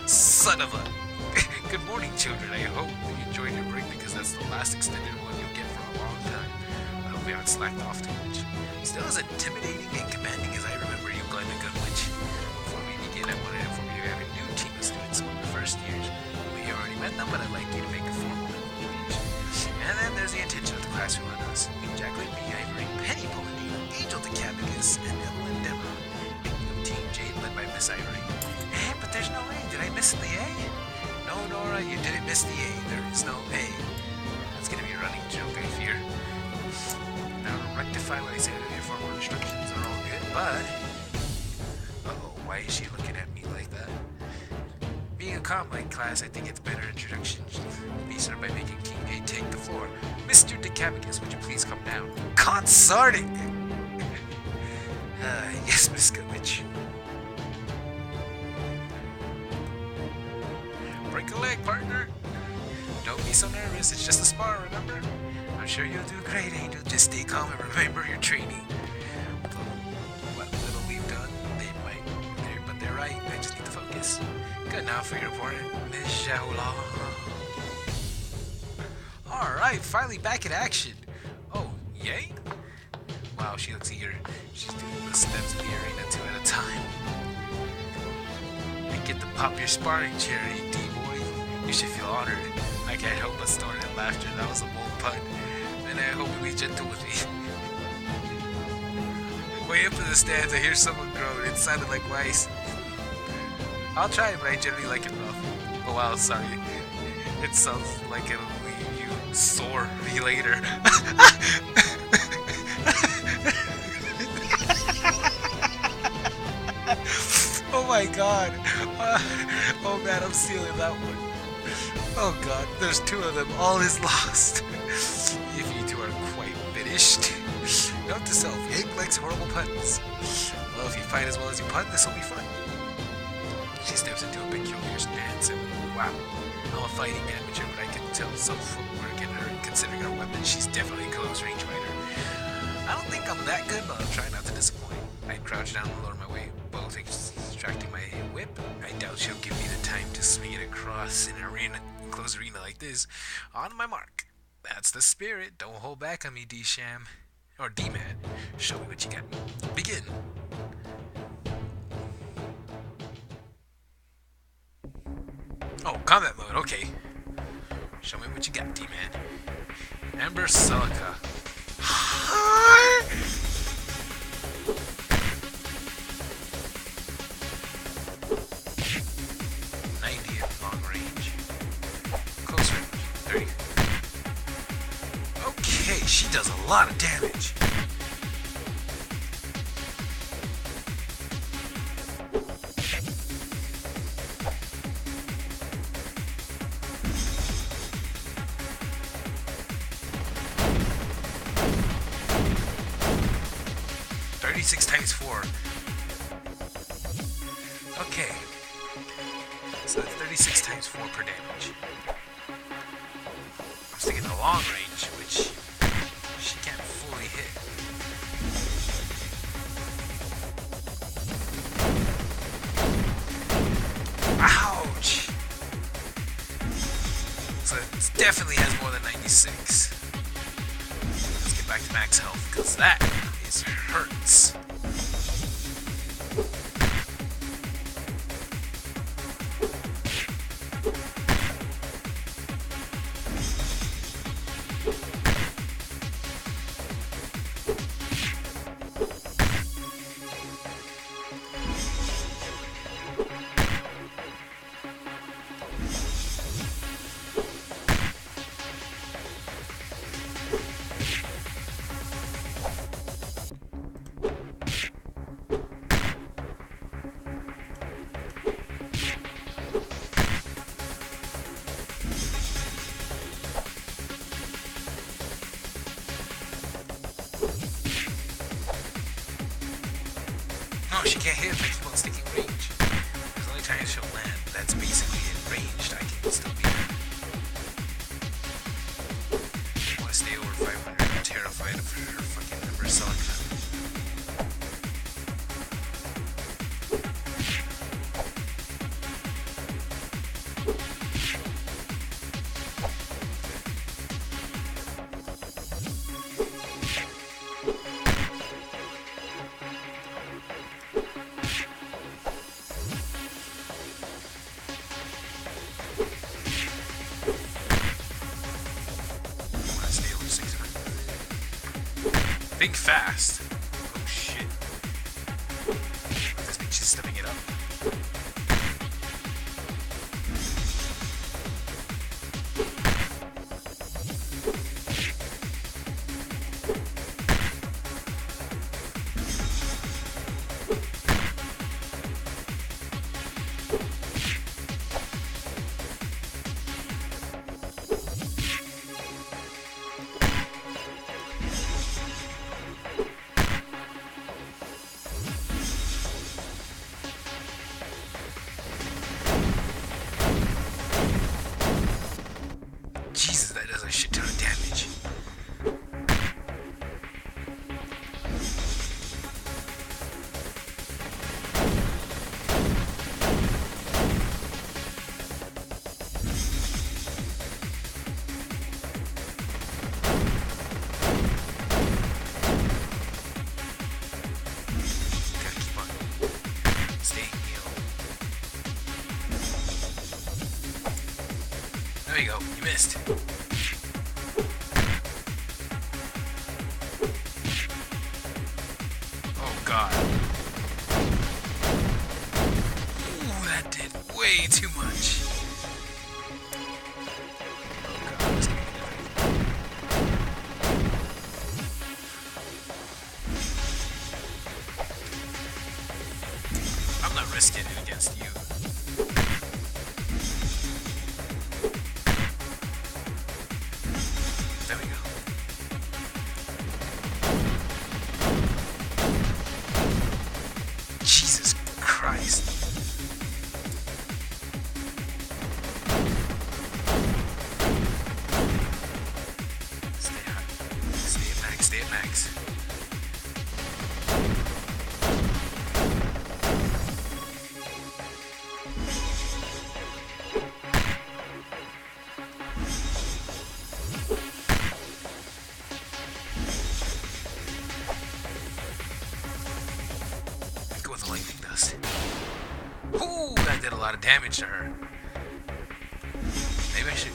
Son of a... Good morning, children. I hope you enjoyed your break because that's the last extended one you'll get for a long we haven't slacked off too much. Still as intimidating and commanding as I remember you, Glenn and Gunwich. Before we begin, I wanted to inform you we have a new team of students among the first years. We already met them, but I'd like you to make a formal introduction. And then there's the intention of the class who run us. Jacqueline B. Ivory, Penny Polonino, Angel DeCabicus, and Evelyn Demer. Team J led by Miss Ivory. Eh, but there's no A. Did I miss the A? No, Nora, you didn't miss the A. There is no A. That's gonna be a running joke, I fear. Now to rectify what I said earlier, formal instructions are all good, but... Uh-oh, why is she looking at me like that? Being a comp-like class, I think it's better introductions be started by making King A take the floor. Mr. DeCabicus, would you please come down? Consarting! Yes, Miss Gutwitch. Break a leg, partner. Don't be so nervous, it's just a spar, remember? I'm sure you'll do great, Angel. Just stay calm and remember your training. What little we've done, but they're right. I just need to focus. Good now for your opponent, Miss Shaola. Alright, finally back in action. Oh, yay? Wow, she looks eager. She's doing the steps of the arena 2 at a time. And get to pop your sparring chair, D-boy. You should feel honored. I can't help but snort at laughter. That was a bold pun. And I hope you'll be gentle with me. Way up in the stands, I hear someone groan. It sounded like Weiss. I'll try it, but I generally like it rough. Oh wow, sorry. It sounds like it'll leave you sore later. Oh my god. Oh man, I'm stealing that one. Oh god, there's 2 of them. All is lost. If you 2 are quite finished. Note to self, Ink likes horrible puns. Well, if you fight as well as you pun, this will be fun. She steps into a peculiar stance and wow, I'm a fighting amateur, but I can tell some footwork in her. Considering her weapon, she's definitely a close range fighter. I don't think I'm that good, but I'll try not to disappoint. I crouch down and lower my weight, both extracting my whip. I doubt she'll give me the time to swing it across in a closed arena like this. On my mark. That's the spirit. Don't hold back on me, D-Sham. Or D-Man. Show me what you got. Begin. Oh, combat mode. Okay. Show me what you got, D-Man. Ember Celica. 90 at long range. Close range. 30. Okay, she does a lot of damage. Times 4. Okay. So that's 36 times 4 per damage. I'm sticking to long range, which she can't fully hit. Ouch! So it definitely has more than 96. Let's get back to max health, because that is hurts. She can't hit if I keep on sticking range. There's only times she'll land. That's basically it. Ranged, I can still be there. I want to stay over 500. I'm terrified of her fucking Ember Celica. Think fast. Oh shit. This bitch is stepping it up. Jesus, that does a shit ton of damage. Gotta keep on staying healed. There you go, you missed. Oh god. Ooh, that did way too much. Oh god, this could be nothing. I'm not risking it against you. There we go. Jesus Christ. Stay high. Stay at max. Stay at max. Go with the lightning dust. Ooh, that did a lot of damage to her. Maybe I should.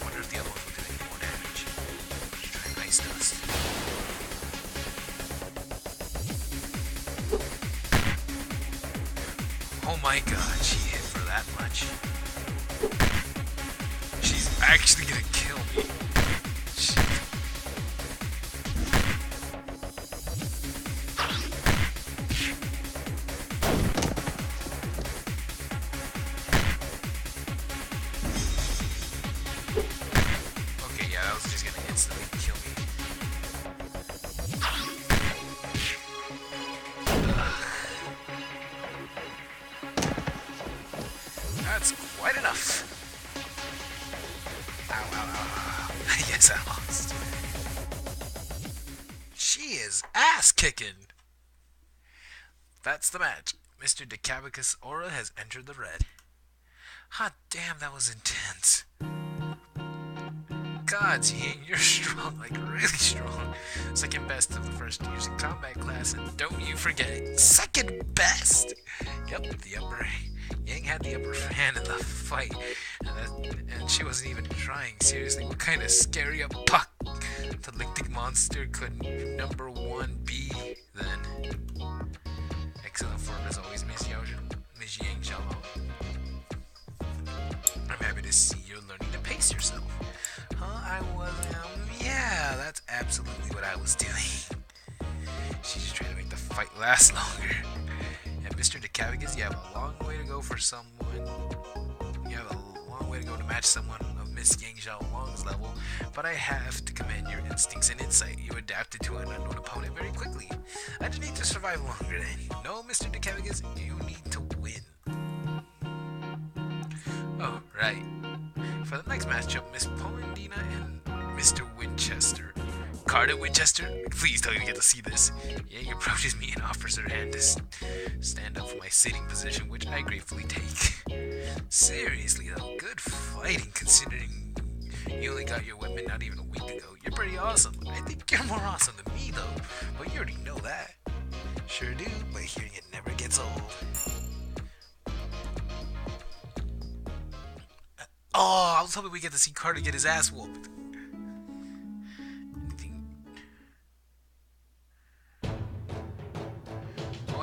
Wonder if the other one will do any more damage. Let's try ice dust. Oh my god, she hit for that much. She's actually gonna kill me. Shit. Okay, yeah, that was just gonna instantly kill me. That's quite enough. Ow, ow, ow, ow. Yes, I lost. She is ass kicking. That's the match. Mr. Decabicus' aura has entered the red. Hot damn, that was intense. God, Ying, you're strong, like really strong. Second best of the first using combat class, and don't you forget it. Second best! Yep, the upper. Yang had the upper hand in the fight, and she wasn't even trying. Seriously, what kind of scary a puck talented monster could number one be then? Excellent form as always, Miss Yang Xiaolong. I'm happy to see you're learning to pace yourself. Huh? I was, yeah, that's absolutely what I was doing. She's just trying to make the fight last longer. And Mr. Decabicus, you have a long way to go for someone. You have a long way to go to match someone of Miss Yang Xiaolong's level, but I have to commend your instincts and insight. You adapted to an unknown opponent very quickly. I just need to survive longer then. No, Mr. Decabicus, you need to win. Oh, right. For the next matchup, Miss Polendina and Mr. Winchester. Carter Winchester, please tell you to get to see this. Yang approaches me and offers her hand to stand up for my sitting position, which I gratefully take. Seriously though, good fighting considering you only got your weapon not even a week ago. You're pretty awesome. I think you're more awesome than me though, but you already know that. Sure do, but hearing it never gets old. Oh, I was hoping we get to see Carter get his ass whooped.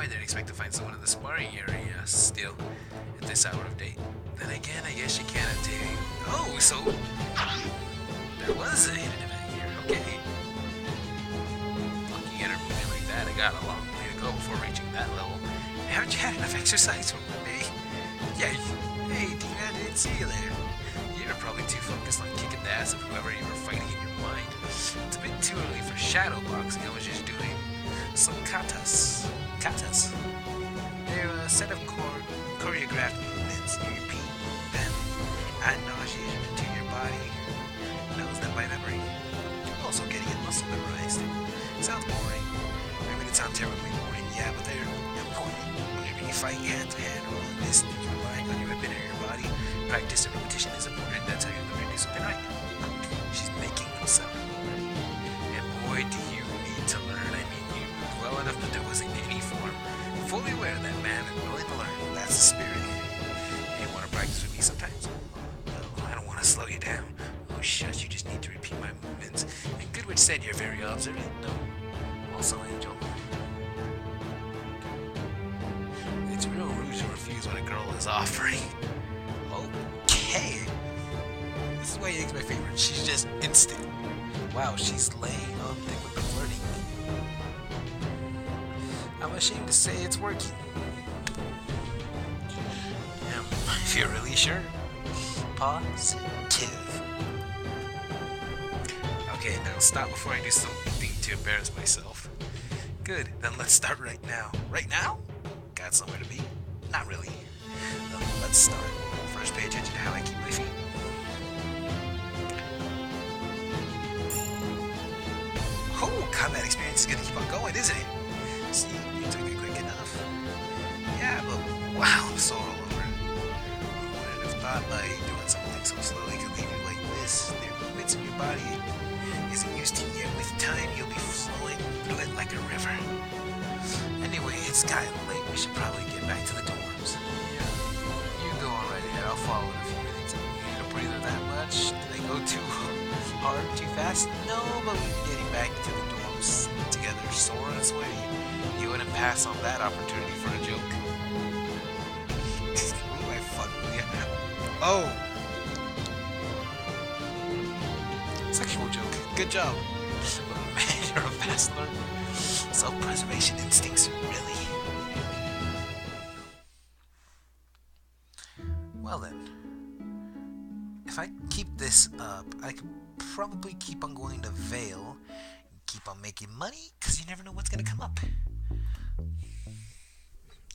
I didn't expect to find someone in the sparring area still at this hour of day. Then again, I guess you can't obtain. Oh, so there was a hidden event here. Okay. Looking at her moving like that, I got a long way to go before reaching that level. Haven't you had enough exercise for one day? Yeah. Hey, Dina, I didn't see you there. You're probably too focused on kicking the ass of whoever you were fighting in your mind. It's a bit too early for shadow boxing. I was just doing some katas. Katas? They're a set of choreographed movements you repeat, then add nauseation into your body. Knows them by memory. Also getting it muscle memorized. Sounds boring. I mean, it sounds terribly boring, yeah, but they're important. Whenever you fight hand to hand or on this, relying on your ability in your body, practice and repetition is important. That's how you learn to do something right. She's making no sound. And boy, do you need to learn. I mean, you knew well enough that there wasn't any form. Fully aware of that, man, and willing to learn. That's the spirit. You want to practice with me sometimes? No, I don't want to slow you down. Oh, shush, you just need to repeat my movements. And Goodwitch said you're very observant. No. Also, Angel. It's real rude to refuse what a girl is offering. Okay. This is why Yeg's my favorite. She's just instant. Wow, she's laying on thick with the flirting. I'm ashamed to say it's working. If you're really sure. Positive. Okay, now stop before I do something to embarrass myself. Good, then let's start right now. Right now? Got somewhere to be? Not really. Then let's start. First, pay attention to how I keep my feet. Oh, combat experience is gonna keep on going, isn't it? See, you took it quick enough. Yeah, but wow, I'm so all over. Who would have thought by doing something so slowly could leave you like this? The movements in your body isn't used to yet. With time, you'll be flowing through it like a river. Anyway, it's kind of late. We should probably get back to the dorms. Yeah. You go on right ahead. I'll follow in a few minutes. You need a breather that much? Did I go too hard, too fast? No, but we'll be getting back to the dorms together, sore and sweaty. You wouldn't pass on that opportunity for a joke. Ooh, I fucked with you. Oh! Sexual joke. Good job. Man, you're a fast learner. Self-preservation instincts, really? Well then, if I keep this up, I could probably keep on going to Vale, keep on making money, because you never know what's going to come up.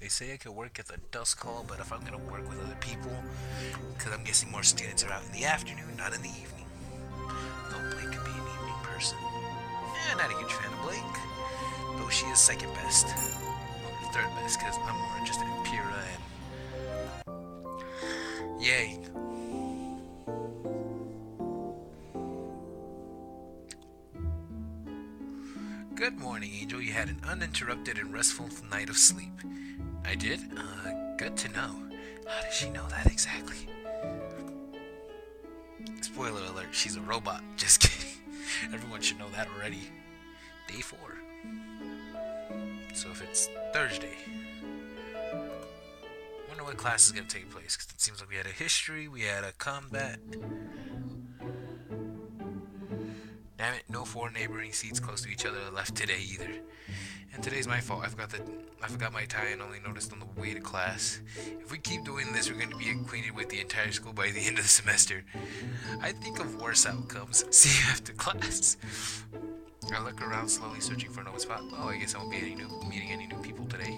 They say I could work at the dusk hall, but if I'm going to work with other people, because I'm guessing more students are out in the afternoon, not in the evening. Though Blake could be an evening person. Yeah, not a huge fan of Blake. Though she is second best. Or third best, because I'm more interested in Pyrrha and Yang. Good morning, Angel. You had an uninterrupted and restful night of sleep. I did? Good to know. How does she know that exactly? Spoiler alert, she's a robot. Just kidding. Everyone should know that already. Day 4. So if it's Thursday, I wonder what class is going to take place, because it seems like we had a history, we had a combat. Damn it, no 4 neighboring seats close to each other are left today either. And today's my fault. I forgot my tie and only noticed on the way to class. If we keep doing this, we're going to be acquainted with the entire school by the end of the semester. I think of worse outcomes. See you after class. I look around slowly, searching for an open spot. Oh, I guess I won't be meeting any new people today.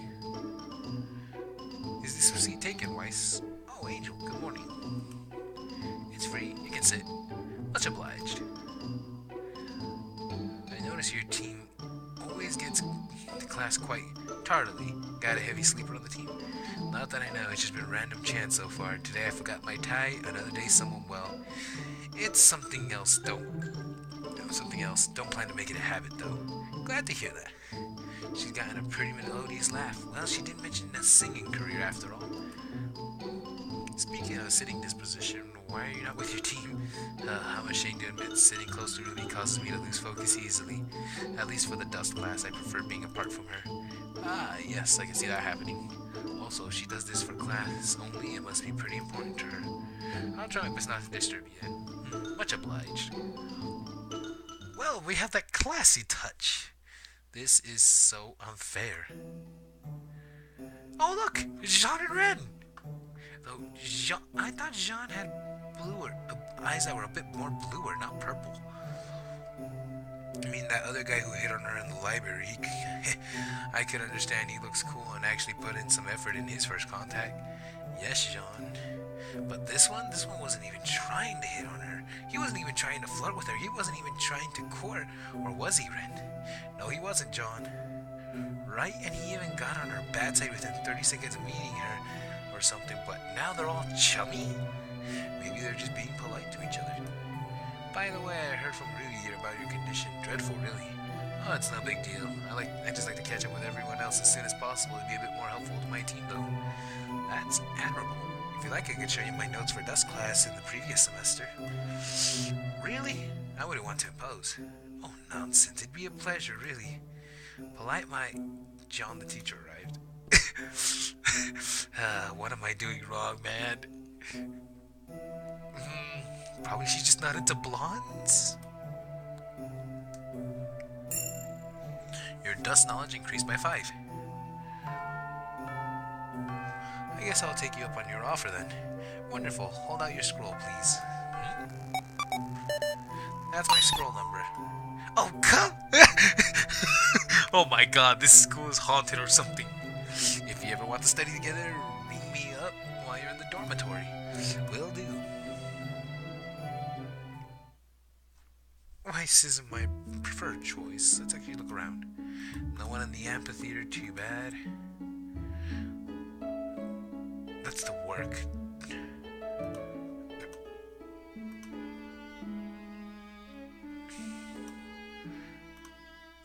Is this seat taken, Weiss? Oh, Angel, good morning. It's free. You can sit. Much obliged. I notice your team always gets to class quite tardily. Got a heavy sleeper on the team? Not that I know, it's just been random chance so far. Today I forgot my tie, another day someone, well, it's something else, don't plan to make it a habit though. Glad to hear that. She's gotten a pretty melodious laugh. Well, she didn't mention a singing career after all. Speaking of a sitting disposition, why are you not with your team? I'm ashamed to admit sitting close to Ruby causes me to lose focus easily. At least for the dust class, I prefer being apart from her. Ah, yes, I can see that happening. Also, if she does this for class only, it must be pretty important to her. I'll try my best not to disturb you then. Much obliged. Well, we have that classy touch. This is so unfair. Oh look! Jean and Ren! Though Jean, I thought Jean had bluer eyes that were a bit more bluer, not purple. I mean, that other guy who hit on her in the library, I could understand he looks cool and actually put in some effort in his first contact. Yes, Jean. But this one wasn't even trying to hit on her. He wasn't even trying to flirt with her. He wasn't even trying to court. Or was he, Ren? No, he wasn't, John. Right? And he even got on her bad side within 30 seconds of meeting her or something. But now they're all chummy? Maybe they're just being polite to each other. By the way, I heard from Ruby here about your condition. Dreadful, really. Oh, it's no big deal. I just like to catch up with everyone else as soon as possible. It'd be a bit more helpful to my team, though. That's admirable. If you like, I could show you my notes for dust class in the previous semester. Really? I wouldn't want to impose. Oh, nonsense. It'd be a pleasure, really. Polite my... John, the teacher, arrived. What am I doing wrong, man? Probably she's just not into blondes. Your dust knowledge increased by 5. I guess I'll take you up on your offer then. Wonderful. Hold out your scroll, please. That's my scroll number. Oh, come! Oh my god, this school is haunted or something. If you ever want to study together, ring me up while you're in the dormitory. Will do. Weiss isn't my preferred choice. Let's actually look around. No one in the amphitheater, too bad. That's the work.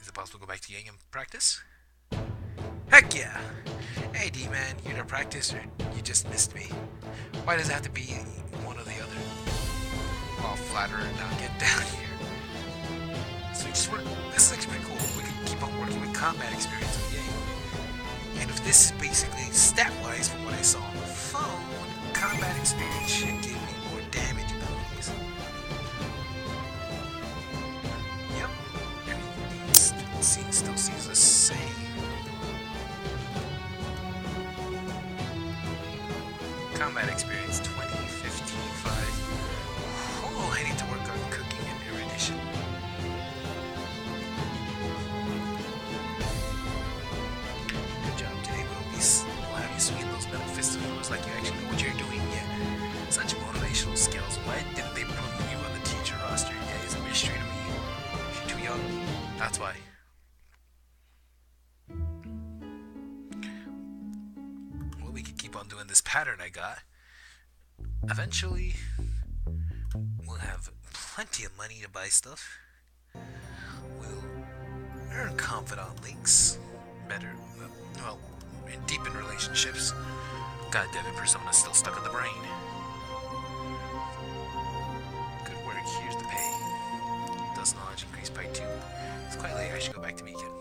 Is it possible to go back to Yang and practice? Heck yeah! Hey D-Man, you here to practice or you just missed me? Why does it have to be one or the other? I'll flatter and now get down here. So we just work. This is actually pretty cool. We can keep on working with combat experience in the game. And if this is basically stat-wise from what I saw on the phone, combat experience should give me more damage abilities. Yep. Everything still seems the same. Combat experience 20, 15, 5. Oh, I need to work on cooking and erudition. Good job today, Wilbies. We'll have you swinging those metal fisticules like you actually know what you're doing yet. Such motivational skills. Why didn't they promote you on the teacher roster? Yeah, it's a mystery to me. You're too young. That's why. Well, we could keep on doing this pattern I got. Eventually, we'll have plenty of money to buy stuff. We'll earn confidant links. Better, well, and deepen relationships. God damn it, Persona's still stuck in the brain. Good work, here's the pay. Dust knowledge increased by 2. It's quite late, I should go back to Meekin.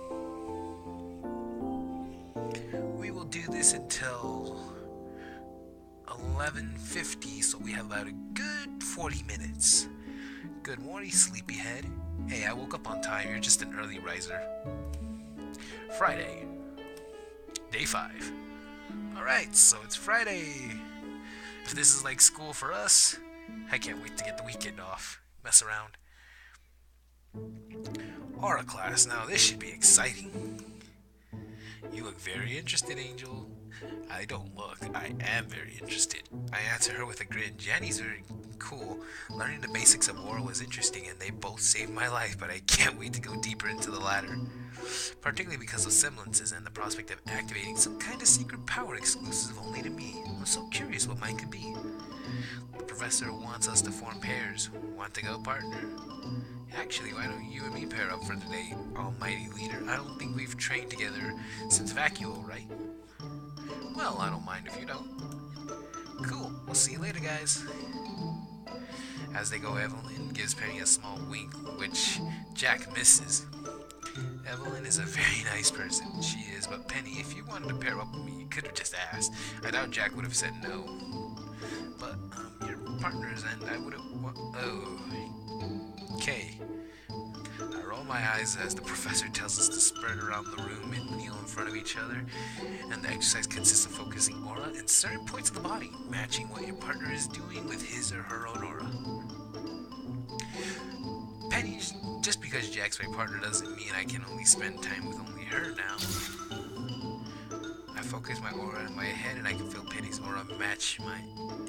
We will do this until 11:50, so we have about a good 40 minutes. Good morning, sleepyhead. Hey, I woke up on time. You're just an early riser. Friday. Day 5. Alright, so it's Friday. If this is like school for us, I can't wait to get the weekend off. Mess around. Aura class. Now this should be exciting. You look very interested, Angel. I don't look. I am very interested. I answer her with a grin. Jenny's very cool. Learning the basics of Aura was interesting, and they both saved my life, but I can't wait to go deeper into the latter. Particularly because of semblances and the prospect of activating some kind of secret power exclusive only to me. I'm so curious what mine could be. The professor wants us to form pairs. Want to go, partner? Actually, why don't you and me pair up for today, almighty leader? I don't think we've trained together since Vacuole, right? Well, I don't mind if you don't. Cool. We'll see you later, guys. As they go, Evelyn gives Penny a small wink, which Jack misses. Evelyn is a very nice person. She is, but Penny, if you wanted to pair up with me, you could have just asked. I doubt Jack would have said no. But, your partners and I would have... Oh. Okay. I roll my eyes as the professor tells us to spread around the room and kneel in front of each other, and the exercise consists of focusing aura in certain points of the body, matching what your partner is doing with his or her own aura. Penny, just because Jack's my partner doesn't mean I can only spend time with only her now. I focus my aura in my head and I can feel Penny's aura match my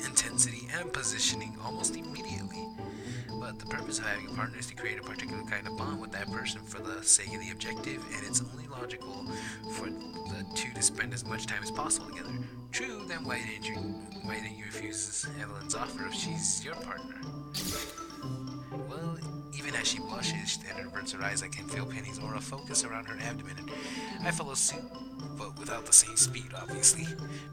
intensity and positioning almost immediately. But the purpose of having a partner is to create a particular kind of bond with that person for the sake of the objective, and it's only logical for the two to spend as much time as possible together. True, then why didn't you refuse Evelyn's offer if she's your partner? Well, even as she blushes and averts her eyes, I can feel Penny's aura focus around her abdomen, and I follow suit, but without the same speed, obviously.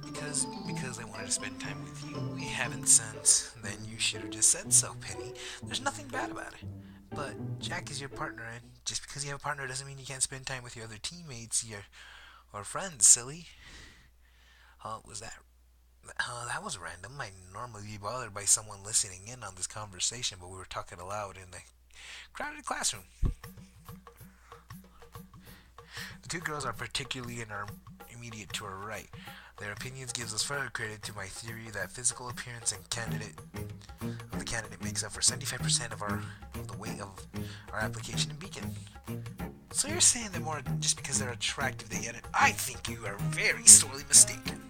Because I wanted to spend time with you. We haven't since. Then you should have just said so, Penny. There's nothing bad about it. But Jack is your partner, and just because you have a partner doesn't mean you can't spend time with your other teammates, or friends, silly. That was random. I normally be bothered by someone listening in on this conversation, but we were talking aloud in a crowded classroom. The two girls are particularly in our immediate to our right. Their opinions gives us further credit to my theory that physical appearance and the candidate makes up for 75% of the weight of our application in Beacon. So you're saying that more just because they're attractive they get it? I think you are very sorely mistaken.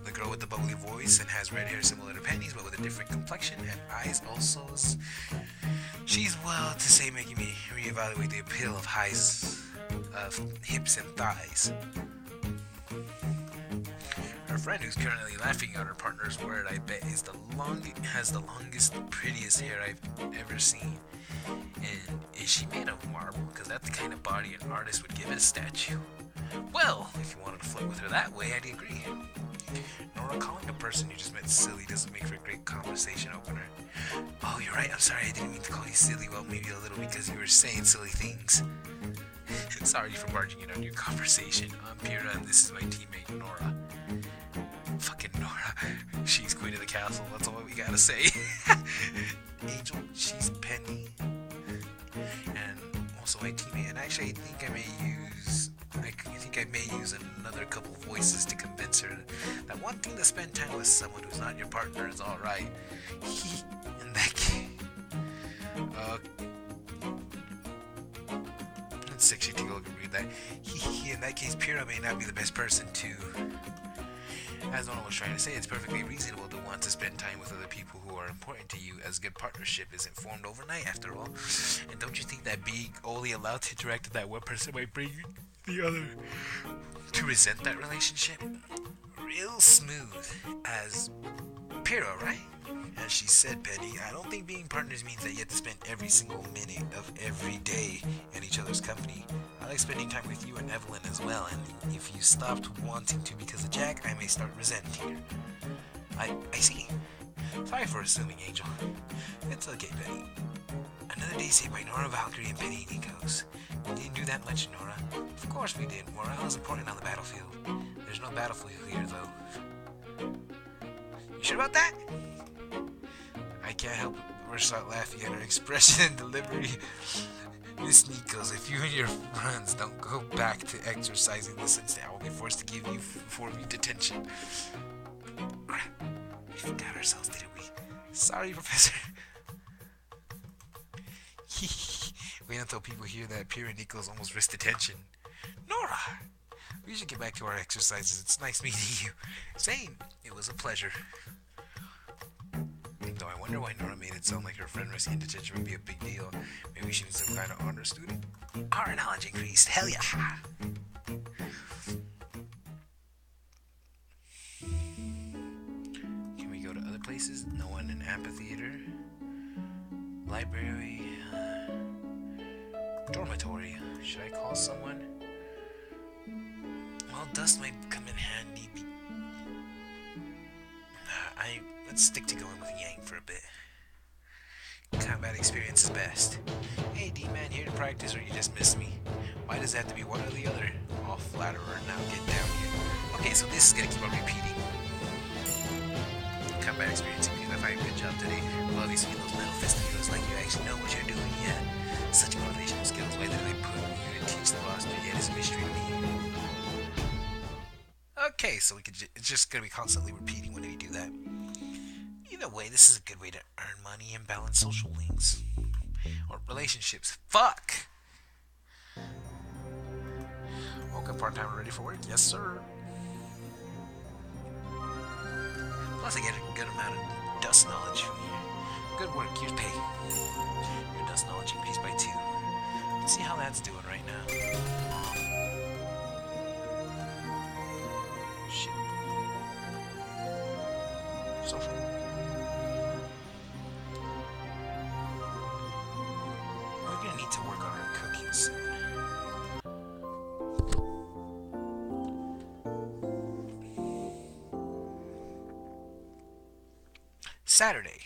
The girl with the bubbly voice and has red hair similar to Penny's but with a different complexion and eyes also. She's, well, to say, making me reevaluate the appeal of hips and thighs. Her friend, who's currently laughing at her partner's word, I bet has the longest, prettiest hair I've ever seen. And is she made of marble? Because that's the kind of body an artist would give a statue. Well, if you wanted to flirt with her that way, I'd agree. Nora, calling a person you just met silly doesn't make for a great conversation opener. Oh, you're right. I'm sorry. I didn't mean to call you silly. Well, maybe a little because you were saying silly things. Sorry for barging in on your conversation. I'm Pyrrha, and this is my teammate, Nora. Fucking Nora. She's queen of the castle. That's all we gotta say. Angel, she's Penny. And also my teammate. And actually, I think I may use another couple voices to convince her that one thing to spend time with someone who's not your partner is alright. In that case... Let's sexy take a look and read that. In that case, Pyrrha may not be the best person to... As Nona was trying to say, it's perfectly reasonable to want to spend time with other people who are important to you, as good partnership isn't formed overnight, after all. And don't you think that being only allowed to interact with that one person might bring the other to resent that relationship? Real smooth as Pyrrha, right? As she said, Penny, I don't think being partners means that you have to spend every single minute of every day in each other's company. I like spending time with you and Evelyn as well, and if you stopped wanting to because of Jack, I may start resenting her. I see. Sorry for assuming, Angel. It's okay, Penny. Another day saved by Nora, Valkyrie, and Penny Nikos. We didn't do that much, Nora. Of course we did. Morale is important on the battlefield. There's no battlefield here, though. You sure about that? I can't help but start laughing at her expression and delivery. Miss Nikos, if you and your friends don't go back to exercising this instant, I will be forced to give you 4-week detention. Crap. We forgot ourselves, didn't we? Sorry, Professor. Wait until people hear that Pyrrha and Nikos almost risked detention. Nora! We should get back to our exercises. It's nice meeting you. Same. It was a pleasure. Though I wonder why Nora made it sound like her friend risking detention would be a big deal. Maybe she was some kind of honor student? Our knowledge increased. Hell yeah! Can we go to other places? No one in amphitheater? Library? Dormitory? Should I call someone? Well, dust might come in handy. Let's stick to going with Yang for a bit. Combat experience is best. Hey D-Man, here to practice or you just missed me? Why does it have to be one or the other? All flatterer, now get down here. Okay, so this is gonna keep on repeating. Combat experience, even if I do a good job today, we'll obviously get those metal fist heroes like you actually know what you're doing yet. Such motivational skills, why did they put you to teach the roster yet is a mystery to me. Okay, so it's just gonna be constantly repeating when you do that. Either way, this is a good way to earn money and balance social links. Or relationships. Fuck! Woke up part-time ready for work? Yes, sir. Plus I get a good amount of dust knowledge from here. Good work, here's pay. Your dust knowledge increased by 2. Let's see how that's doing right now. Shit. Social. We're gonna need to work on our cooking soon. Saturday.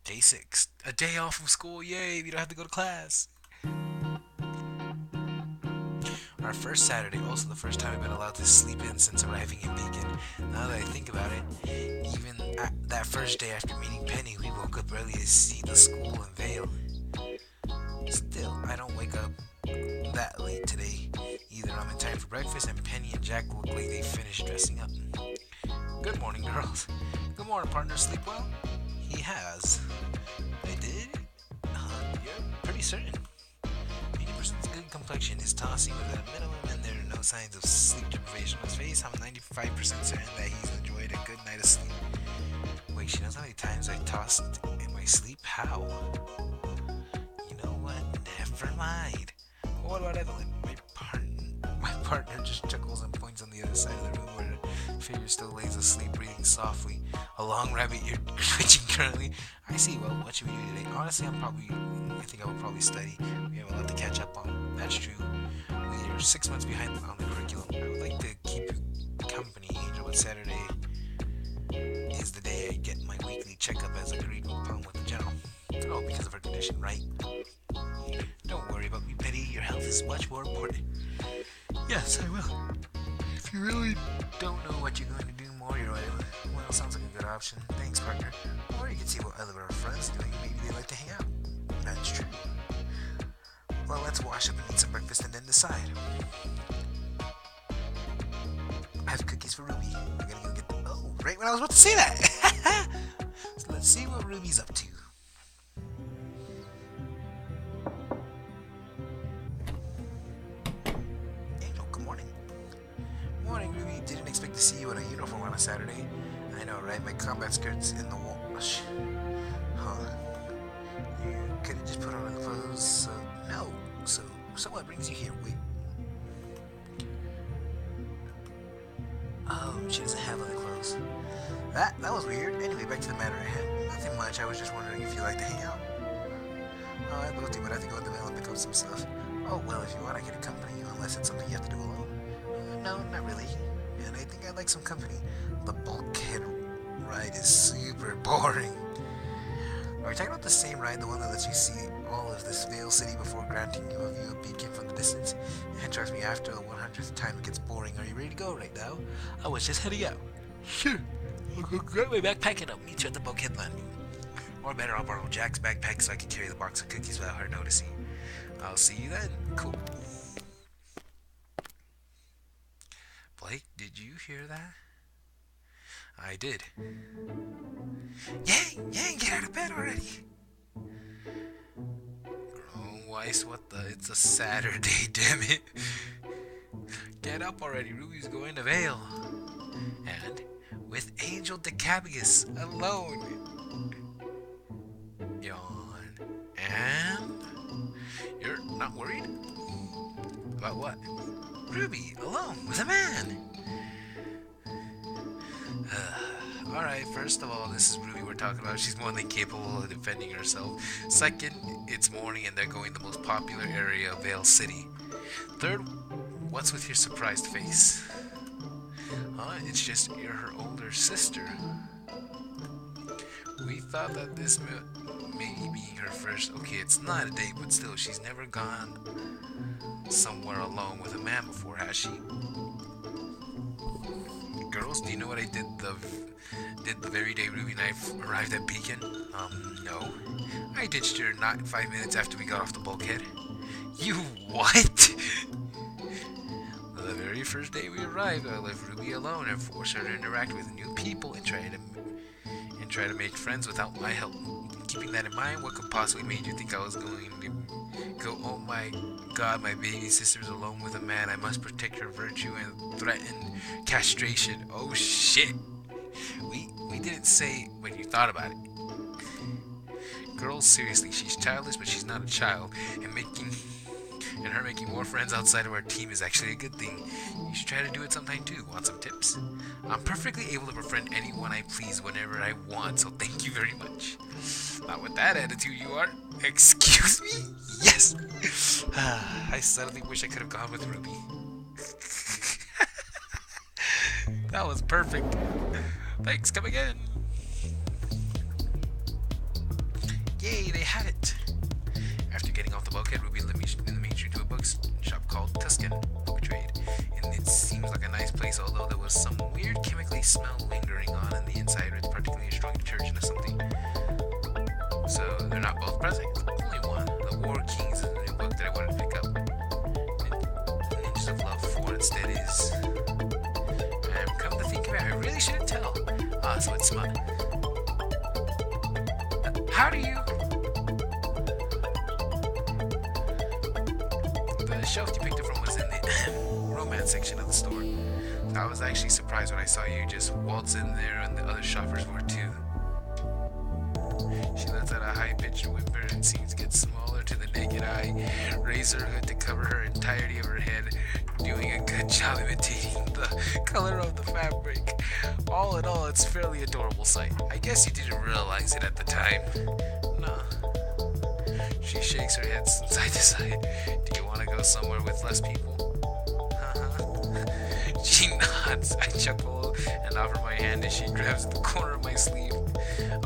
Day 6. A day off from school, yay, we don't have to go to class. Our first Saturday, also the first time I've been allowed to sleep in since arriving in Beacon. Now that I think about it, even that first day after meeting Penny, we woke up early to see the school in Vale. Still, I don't wake up that late today. Either I'm in time for breakfast and Penny and Jack look like they finished dressing up. Good morning, girls. Good morning, partner. Sleep well? He has. I did? You're pretty certain. 80% good complexion is tossing with a minimum and there are no signs of sleep deprivation on his face. I'm 95% certain that he's enjoyed a good night of sleep. Wait, she knows how many times I tossed in my sleep? How? You know what? Never mind. What about Evelyn? My partner just chuckles and points on the other side of the room where the figure still lays asleep, breathing softly. A long rabbit ear twitching currently. I see. Well, what should we do today? Honestly, I think I will probably study. We have a lot to catch up on. That's true. We are 6 months behind on the curriculum. I would like to keep company, Angel, but Saturday is the day I get my weekly checkup as agreed upon with the general. Oh, because of her condition, right? Don't worry about me, Betty. Your health is much more important. Yes, I will. If you really don't know what you're going to do more, you're right. Well, sounds like a good option. Thanks, partner. Or you can see what other of our friends are doing. Maybe they like to hang out. That's true. Well, let's wash up and eat some breakfast and then decide. I have cookies for Ruby. I'm gonna go get them. Oh, right when I was about to say that. So let's see what Ruby's up to. Morning, Ruby. Didn't expect to see you in a uniform on a Saturday. I know, right? My combat skirt's in the wash. Huh. You couldn't just put on the clothes? No. So what brings you here? Wait. Oh, she doesn't have other clothes. That was weird. Anyway, back to the matter at hand. Nothing much. I was just wondering if you like to hang out. Oh, I'd love to, but I have to go to the mail and pick up some stuff. Oh, well, if you want, I can accompany you, unless it's something you have to do alone. No, not really. And I think I'd like some company. The bulkhead ride is super boring. Are we talking about the same ride, the one that lets you see all of this Vale City before granting you a view of Beacon from the distance? And trust me, after the 100th time it gets boring. Are you ready to go right now? I was just heading out. Sure. I'll go grab my backpack and I'll meet you at the bulkhead landing. Or better, I'll borrow Jack's backpack so I can carry the box of cookies without her noticing. I'll see you then. Cool. Blake, did you hear that? I did. Yang, get out of bed already. Grown Weiss, what the? It's a Saturday, damn it. Get up already, Ruby's going to Vale. And with Angel Decabius alone. Yawn. And? You're not worried? About what? Ruby, alone with a man. Alright, first of all, this is Ruby we're talking about. She's more than capable of defending herself. Second, it's morning and they're going the most popular area of Vale City. Third, what's with your surprised face? Huh? It's just you're her older sister. We thought that this maybe being her first. Okay, it's not a date, but still, she's never gone somewhere alone with a man before, has she? Girls, do you know what I did the very day Ruby and I arrived at Beacon? No. I ditched her not 5 minutes after we got off the bulkhead. You what? The very first day we arrived, I left Ruby alone and forced her to interact with new people and try to make friends without my help. Keeping that in mind, what could possibly made you think I was going to go, oh my god, my baby sister's alone with a man, I must protect her virtue and threaten castration. Oh shit. We didn't say when you thought about it. Girls, seriously, she's childish, but she's not a child, and her making more friends outside of our team is actually a good thing. You should try to do it sometime too. Want some tips? I'm perfectly able to befriend anyone I please whenever I want, so thank you very much. Not with that attitude you are. Excuse me? Yes! I suddenly wish I could have gone with Ruby. That was perfect. Thanks, come again. Yay, they had it. After getting off the bulkhead, Ruby led me to a bookshop called Tuscan Book Trade. And it seems like a nice place, although there was some weird chemically smell lingering on in the inside with particularly a strong detergent or something. So they're not both present? Only one. The War Kings is a new book that I wanted to pick up. Ninjas of Love 4 instead is... come to think of it, I really shouldn't tell. Ah, so it's smut. How do you... The shelf you picked it from was in the romance section of the store. I was actually surprised when I saw you just waltz in there, and the other shoppers were too. She lets out a high-pitched whimper and seems to get smaller to the naked eye. Raise her hood to cover her entirety of her head, doing a good job imitating the color of the fabric. All in all, it's a fairly adorable sight. I guess you didn't realize it at the time. No. She shakes her head side to side. Do you want to go somewhere with less people? She nods. I chuckle and offer my hand as she grabs the corner of my sleeve.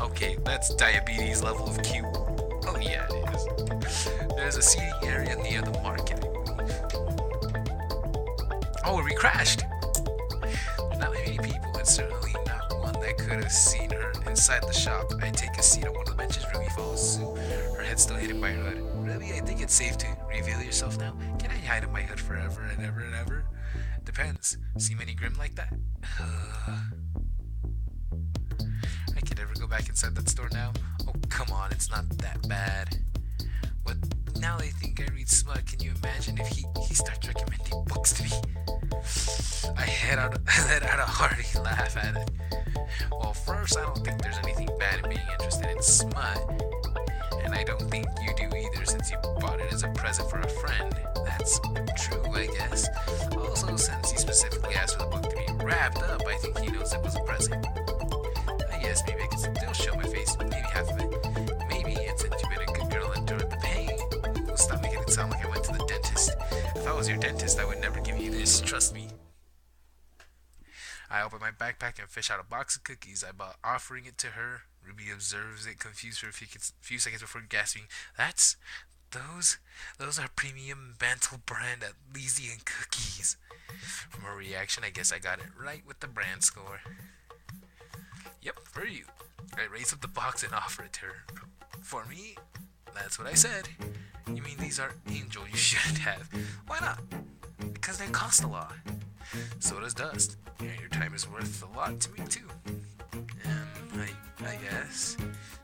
Okay, that's diabetes level of cute. Oh yeah, it is. There's a seating area near the market. Oh, we crashed! There's not many people, and certainly not one that could have seen her inside the shop. I take a seat on one of the benches. Ruby follows suit, her head still hidden by her hood. Really, I think it's safe to reveal yourself now. Can I hide in my hood forever and ever and ever? Depends. Seem any grim like that? I can never go back inside that store now. Oh, come on, it's not that bad. What? Now they think I read smut. Can you imagine if he starts recommending books to me? I let out a hearty laugh at it. Well, first, I don't think there's anything bad in being interested in smut. And I don't think you do either, since you bought it as a present for a friend. That's true, I guess. Also, since he specifically asked for the book to be wrapped up, I think he knows it was a present. I guess maybe I can still show my face, maybe half of it. Maybe, and since you've been a good girl and endured the pain, stop making it sound like I went to the dentist. If I was your dentist, I would never give you this, trust me. I open my backpack and fish out a box of cookies I bought, offering it to her. Ruby observes it, confused for a few seconds before gasping. Those are premium Bantle brand Elysian cookies. From her reaction, I guess I got it right with the brand score. Yep, for you. I raise up the box and offer it to her. For me? That's what I said. You mean these are Angel you shouldn't have? Why not? Because they cost a lot. So does dust. And your time is worth a lot to me too. I guess.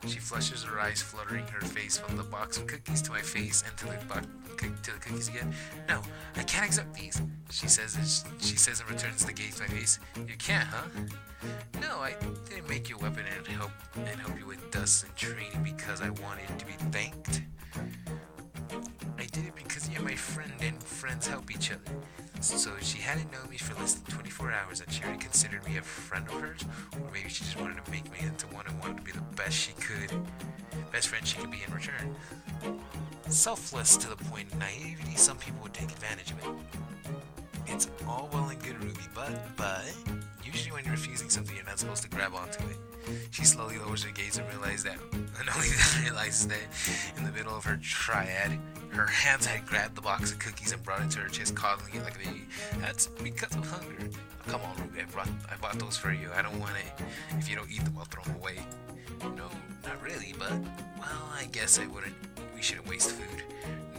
She flushes her eyes, fluttering her face from the box of cookies to my face and to the cookies again. No, I can't accept these. She says and returns the gaze to my face. You can't, huh? No, I didn't make you a weapon and help you with dust and training because I wanted to be thanked. I did it because you're my friend and friends help each other. So she hadn't known me for less than 24 hours and she already considered me a friend of hers? Or maybe she just wanted to make me into one and wanted to be the best friend she could be in return. Selfless to the point of naivety, some people would take advantage of it. It's all well and good, Ruby, but usually when you're refusing something, you're not supposed to grab onto it. She slowly lowers her gaze and realizes that, in the middle of her triad, her hands had grabbed the box of cookies and brought it to her chest, coddling it like a baby. That's because of hunger. Come on, Ruby, I bought those for you. I don't want it. If you don't eat them, I'll throw them away. No, not really, but, well, I guess I wouldn't. We shouldn't waste food.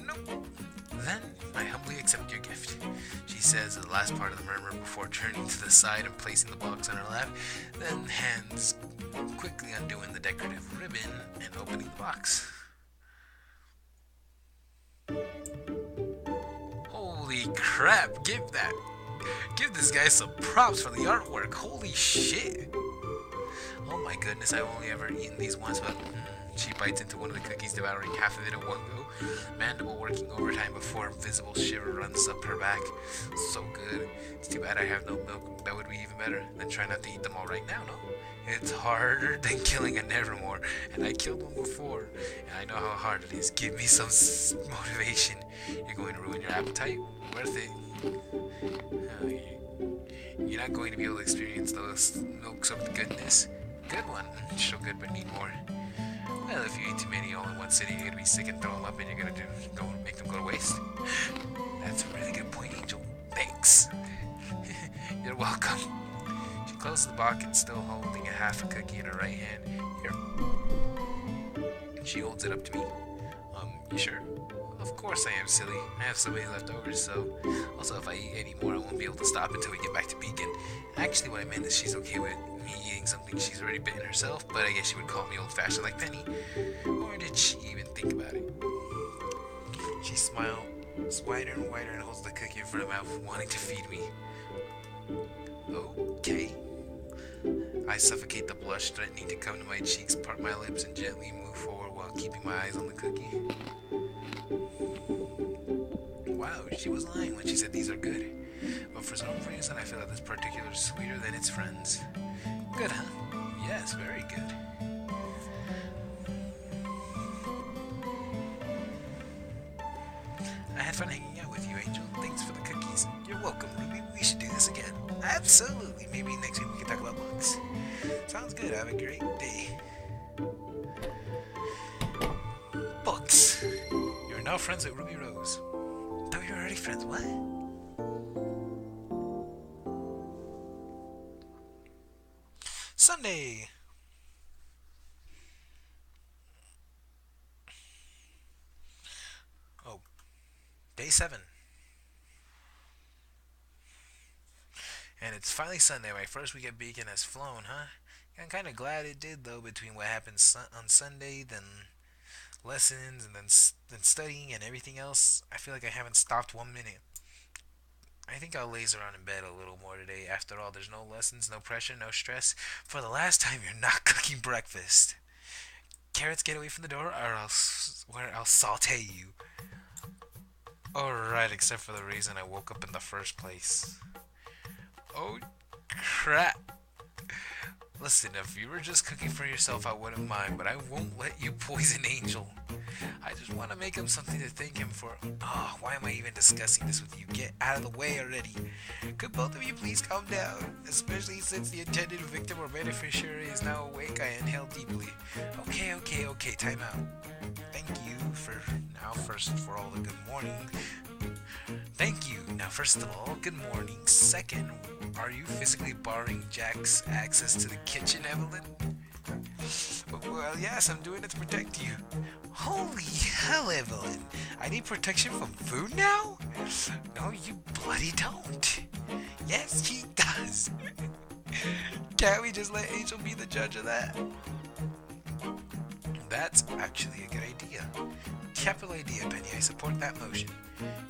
Nope. Then, I humbly accept your gift, she says the last part of the murmur before turning to the side and placing the box on her lap, then hands quickly undoing the decorative ribbon and opening the box. Holy crap, give this guy some props for the artwork. Holy shit. Oh my goodness, I've only ever eaten these once, but she bites into one of the cookies, devouring half of it at one go, mandible working overtime before a visible shiver runs up her back. So good. It's too bad I have no milk. That would be even better than trying not to eat them all right now, no? It's harder than killing a Nevermore, and I killed one before, and I know how hard it is. Give me some motivation. You're going to ruin your appetite? Worth it. You're not going to be able to experience those milks of goodness. Good one. So good, but need more. Well, if you eat too many all in one sitting, you're gonna be sick and throw them up, and you're gonna make them go to waste. That's a really good point, Angel. Thanks. You're welcome. She closes the box and still holding a half a cookie in her right hand. Here. She holds it up to me. You sure? Of course I am, silly. I have so many left over, so... Also, if I eat any more, I won't be able to stop until we get back to Beacon. Actually, what I meant is she's okay with me eating something she's already bitten herself, but I guess she would call me old-fashioned like Penny. Or did she even think about it? She smiles wider and wider and holds the cookie in front of her mouth, wanting to feed me. Okay. I suffocate the blush threatening to come to my cheeks, part my lips, and gently move forward while keeping my eyes on the cookie. Wow, she was lying when she said these are good. But for some reason, I feel that this particular is sweeter than its friends. Good, huh? Yes, very good. I had fun hanging out with you, Angel. Thanks for the cookies. You're welcome, Ruby. We should do this again. Absolutely. Maybe next week we can talk about books. Sounds good. Have a great day. Books. You're now friends with Ruby Rose. Thought we were already friends. What? Sunday. Oh, day 7. And it's finally Sunday. My first week at Beacon has flown, huh? I'm kind of glad it did, though, between what happened on Sunday, then lessons, and then studying and everything else. I feel like I haven't stopped 1 minute. I think I'll laze around in bed a little more today. After all, there's no lessons, no pressure, no stress. For the last time, you're not cooking breakfast. Carrots, get away from the door, or I'll saute you. Alright, except for the reason I woke up in the first place. Oh, crap. Listen, if you were just cooking for yourself, I wouldn't mind, but I won't let you poison Angel. I just want to make him something to thank him for. Oh, why am I even discussing this with you? Get out of the way already. Could both of you please calm down? Especially since the intended victim or beneficiary is now awake, I inhale deeply. Okay, time out. Thank you for all the good morning. Thank you. Now, first of all, good morning. Second, are you physically barring Jack's access to the kitchen, Evelyn? Well, yes, I'm doing it to protect you. Holy hell, Evelyn. I need protection from food now? No, you bloody don't. Yes, he does. Can't we just let Angel be the judge of that? That's actually a good idea. Capital idea, Penny. I support that motion.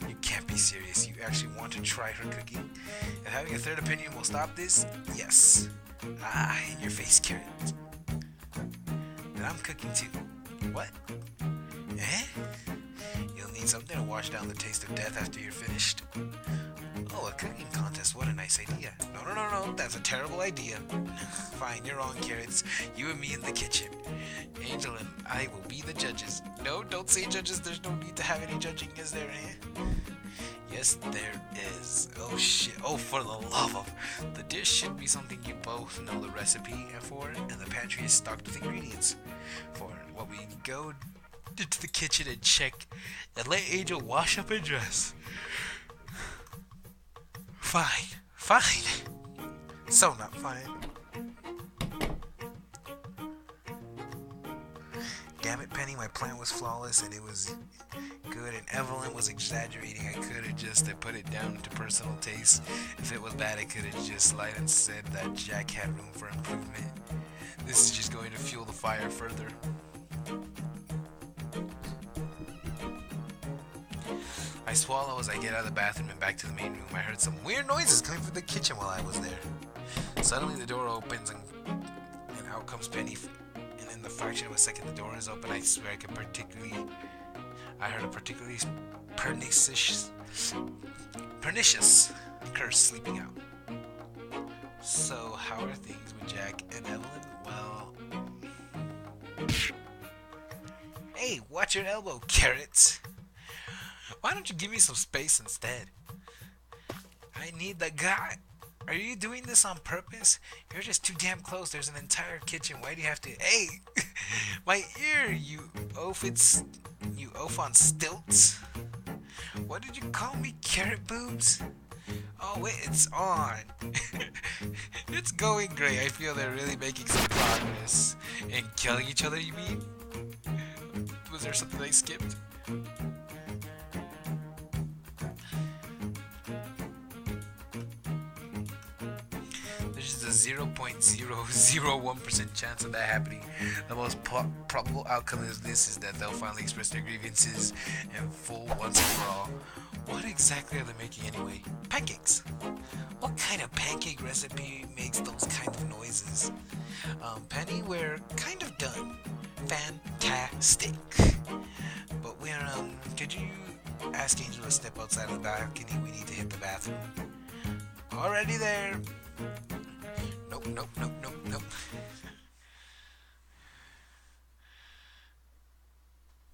You can't be serious. You actually want to try her cooking? And having a third opinion will stop this? Yes. Ah, in your face, Carrot. Then I'm cooking too. What? Eh? You'll need something to wash down the taste of death after you're finished. Oh, a cooking contest. What a nice idea. No. That's a terrible idea. Fine, you're on, Carrots. You and me in the kitchen. Angel and I will be the judges. No, don't say judges. There's no need to have any judging, is there, eh? Yes, there is. Oh shit. Oh, for the love of. The dish should be something you both know the recipe for, and the pantry is stocked with ingredients for. What we go into the kitchen and check and let Angel wash up and dress. Fine. Fine. So not fine. Damn it, Penny, my plan was flawless and it was good, and Evelyn was exaggerating. I could have just put it down to personal taste. If it was bad, I could have just lied and said that Jack had room for improvement. This is just going to fuel the fire further. I swallow as I get out of the bathroom and back to the main room. I heard some weird noises coming from the kitchen while I was there. Suddenly the door opens and out comes Penny. And in the fraction of a second the door is open, I swear I heard a particularly pernicious curse sleeping out. So how are things with Jack and Evelyn? Well... Hey, watch your elbow, carrots! Why don't you give me some space instead? I need the guy. Are you doing this on purpose? You're just too damn close. There's an entire kitchen. Why do you have to... Hey! My ear, you oaf on stilts. What did you call me? Carrot boobs? Oh wait, it's on. It's going great. I feel they're really making some progress. And killing each other, you mean? Was there something I skipped? There's a 0.001% chance of that happening. The most probable outcome of this is that they'll finally express their grievances in full once and for all. What exactly are they making anyway? Pancakes. What kind of pancake recipe makes those kind of noises? Penny, we're kind of done. Fantastic. But could you ask Angel to step outside of the balcony? We need to hit the bathroom. Already there. Nope.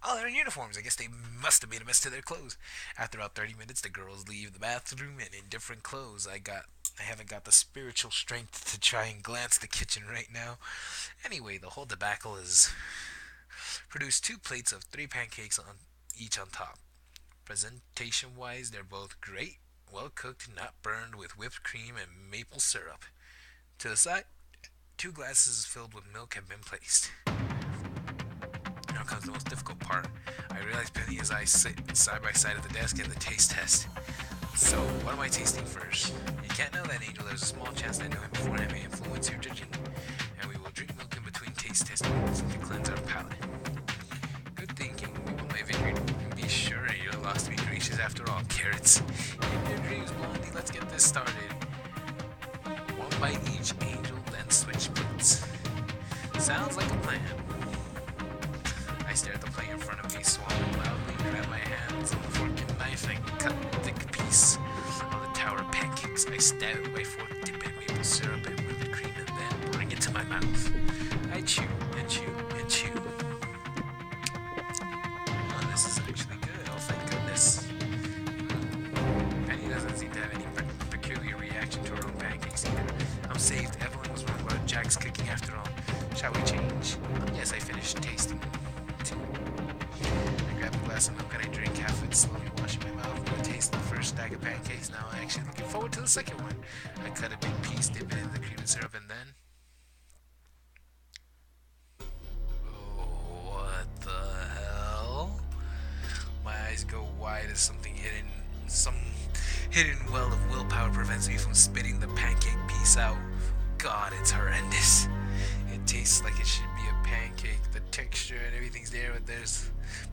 Oh, they're in uniforms. I guess they must have made a mess to their clothes. After about 30 minutes, the girls leave the bathroom and in different clothes. I haven't got the spiritual strength to try and glance the kitchen right now. Anyway, the whole debacle is produced 2 plates of 3 pancakes each on top. Presentation-wise, they're both great, well cooked, not burned, with whipped cream and maple syrup. To the side, 2 glasses filled with milk have been placed. Now comes the most difficult part. I realize Penny as I sit side by side at the desk at the taste test. So, what am I tasting first? You can't know that, Angel. There's a small chance that I know him before I may influence your judging. And we will drink milk in between taste testing to cleanse our palate. Good thinking. We will my vineyard and be sure you're lost to be gracious after all, carrots. In your dreams, Blondie, let's get this started. 1 bite each, Angel, then switch plates. Sounds like a plan. I stare at the plate in front of me, swallow loudly, grab my hands on the fork and knife, and cut a thick piece of the tower of pancakes. I stab it with my fork, dip it in maple syrup and whipped cream, and then bring it to my mouth. I chew and chew and chew. Oh, this is actually good. Oh, thank goodness. Penny doesn't seem to have any peculiar reaction to her own pancakes either. I'm saved. Evelyn was wrong about Jack's cooking after all. Shall we change? Yes, I finished tasting. I grab a glass of milk and I drink half of it, slowly washing my mouth. When I taste the first stack of pancakes, now I'm actually looking forward to the second one. I cut a big piece, dip it in the cream and syrup, and then... Oh, what the hell? My eyes go wide as something hidden... Some hidden well of willpower prevents me from spitting the pancake piece out. God, it's horrendous. It tastes like it should be a pancake. The texture and everything's there,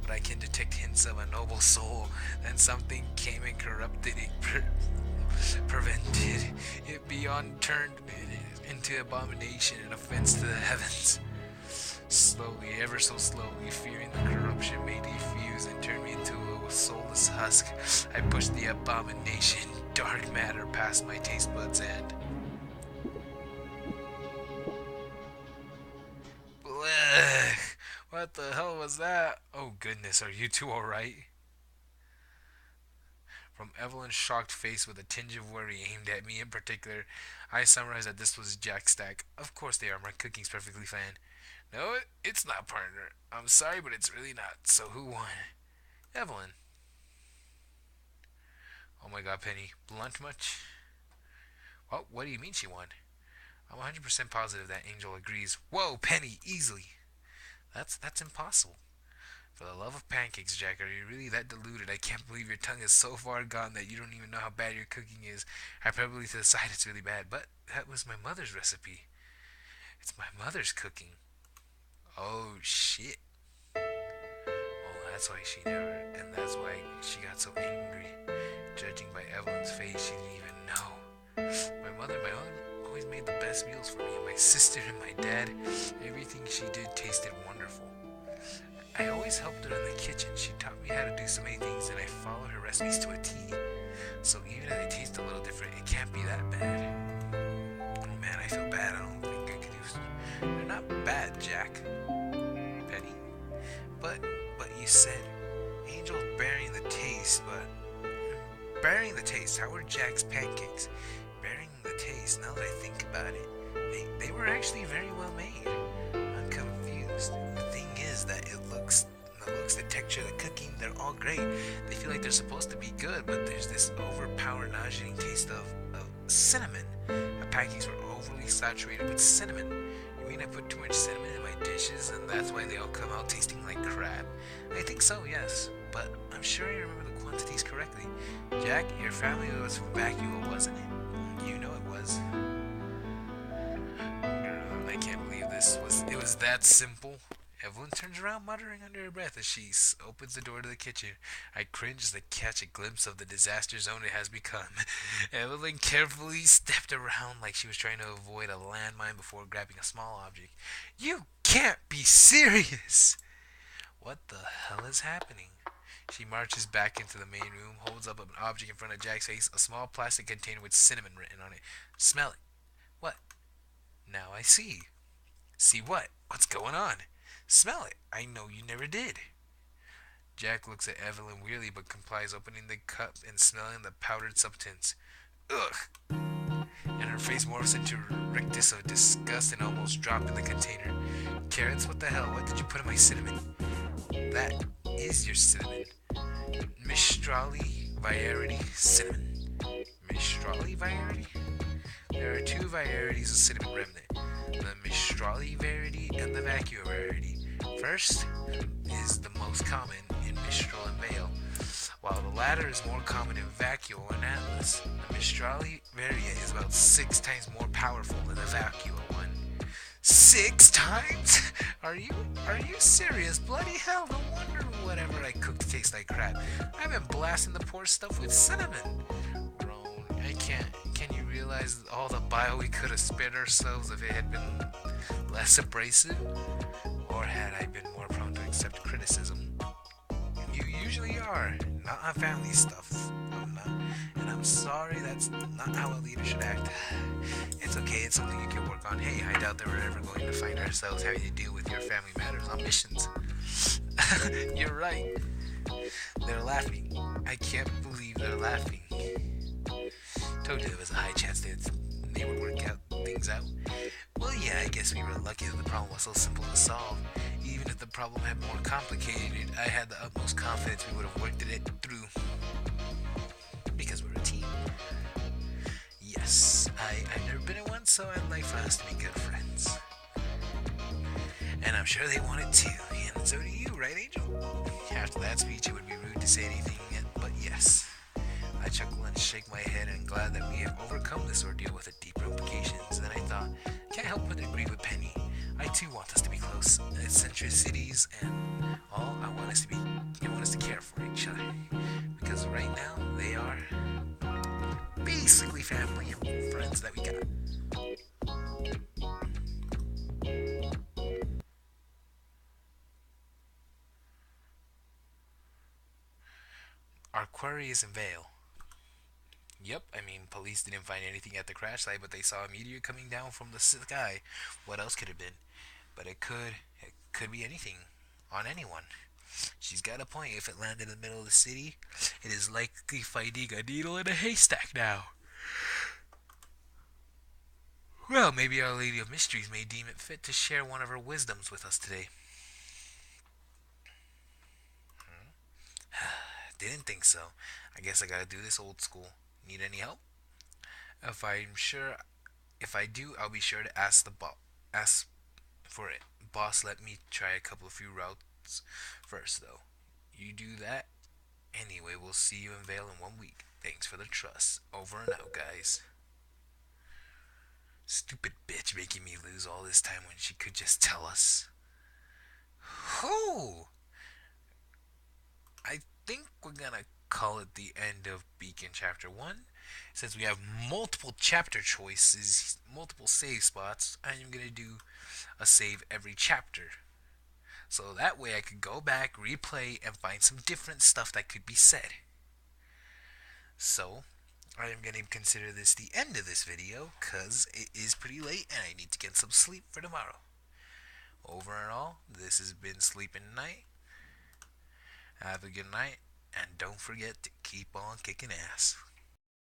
but I can detect hints of a noble soul. Then something came and corrupted it, prevented it beyond turned into abomination and offense to the heavens. Slowly, ever so slowly, fearing the corruption may diffuse and turn me into a soulless husk, I push the abomination, dark matter, past my taste buds and... Blech! What the hell was that? Oh goodness, are you two alright? From Evelyn's shocked face with a tinge of worry aimed at me in particular, I summarized that this was Jack's stack. Of course they are. My cooking's perfectly fine. No, it's not, partner. I'm sorry, but it's really not. So who won? Evelyn. Oh my god, Penny. Blunt much? What do you mean she won? I'm 100% positive that Angel agrees. Whoa, Penny, easily. That's impossible. For the love of pancakes, Jack, are you really that deluded? I can't believe your tongue is so far gone that you don't even know how bad your cooking is. Hyperbole to the side, it's really bad. But that was my mother's recipe. It's my mother's cooking. Oh, shit. Oh, that's why she never... And that's why she got so angry. Judging by Evelyn's face, she didn't even know. My mother always made the best meals for me. And my sister and my dad, everything she did tasted wonderful. I always helped her in the kitchen. She taught me how to do so many things, and I followed her recipes to a T. So even if they taste a little different, it can't be that bad. Oh man, I feel bad. I don't think I could use them. They're not bad, Jack. Penny. But you said Angel's bearing the taste, but bearing the taste. How were Jack's pancakes? Bearing the taste. Now that I think about it, they were actually very well made. I'm confused. The thing is that the looks, the texture, the cooking, they're all great. They feel like they're supposed to be good, but there's this overpowering, nauseating taste of cinnamon. My pancakes were overly saturated with cinnamon. You mean I put too much cinnamon in my dishes, and that's why they all come out tasting like crap? I think so, yes, but I'm sure I remember the quantities correctly. Jack, your family was from Vacuo, wasn't it? You know it was. Girl, I can't believe it was that simple. Evelyn turns around, muttering under her breath as she opens the door to the kitchen. I cringe as I catch a glimpse of the disaster zone it has become. Evelyn carefully stepped around like she was trying to avoid a landmine before grabbing a small object. You can't be serious! What the hell is happening? She marches back into the main room, holds up an object in front of Jack's face, a small plastic container with cinnamon written on it. Smell it. What? Now I see. See what? What's going on? Smell it. I know you never did. Jack looks at Evelyn weirdly but complies, opening the cup and smelling the powdered substance. Ugh! And her face morphs into a rictus of disgust and almost dropped in the container. Carrots, what the hell? What did you put in my cinnamon? That is your cinnamon. Mistrali variety cinnamon. Mistrali variety? There are two varieties of cinnamon remnant. The Mistrali variety and the Vacuo variety. First is the most common in Mistral and Vale, while the latter is more common in Vacuo and Atlas. The Mistrali variant is about 6 times more powerful than the Vacuo one. 6 times? Are you serious? Bloody hell, no wonder whatever I cook tastes like crap. I've been blasting the poor stuff with cinnamon. Roan, I can't. Can you realize all the bile we could have spared ourselves if it had been less abrasive? Or had I been more prone to accept criticism? You usually are. Not on family stuff. I'm not. And I'm sorry, that's not how a leader should act. It's okay, it's something you can work on. Hey, I doubt that we're ever going to find ourselves having to deal with your family matters on missions. You're right. They're laughing. I can't believe they're laughing. Told you there was a high chance they would work things out. Well, yeah, I guess we were lucky that the problem was so simple to solve. Even if the problem had more complicated, I had the utmost confidence we would have worked it through. Because we're a team. Yes, I've never been in one, so I'd like for us to be good friends. And I'm sure they want it too, and so do you, right, Angel? After that speech, it would be rude to say anything, but yes. I chuckle and shake my head and glad that we have overcome this ordeal with the deeper implications. Then I thought, can't help but agree with Penny. I too want us to be close, eccentricities and all. I want us to care for each other, because right now they are basically family and friends that we got. Our quarry is in Vale. Yep, I mean, police didn't find anything at the crash site, but they saw a meteor coming down from the sky. What else could it have been? But it could be anything on anyone. She's got a point. If it landed in the middle of the city, it is likely finding a needle in a haystack now. Well, maybe Our Lady of Mysteries may deem it fit to share one of her wisdoms with us today. Didn't think so. I guess I gotta do this old school. Need any help? If I'm sure, if I do, I'll be sure to ask the boss. Ask for it. Boss, let me try a couple of few routes first, though. You do that. Anyway, we'll see you in Vale in 1 week. Thanks for the trust. Over and out, guys. Stupid bitch making me lose all this time when she could just tell us. Who? I think we're gonna call it the end of Beacon Chapter 1. Since we have multiple chapter choices, multiple save spots, I'm gonna do a save every chapter. So that way I could go back, replay, and find some different stuff that could be said. So, I am going to consider this the end of this video, because it is pretty late and I need to get some sleep for tomorrow. Over and all, this has been Sleeping Night. Have a good night, and don't forget to keep on kicking ass.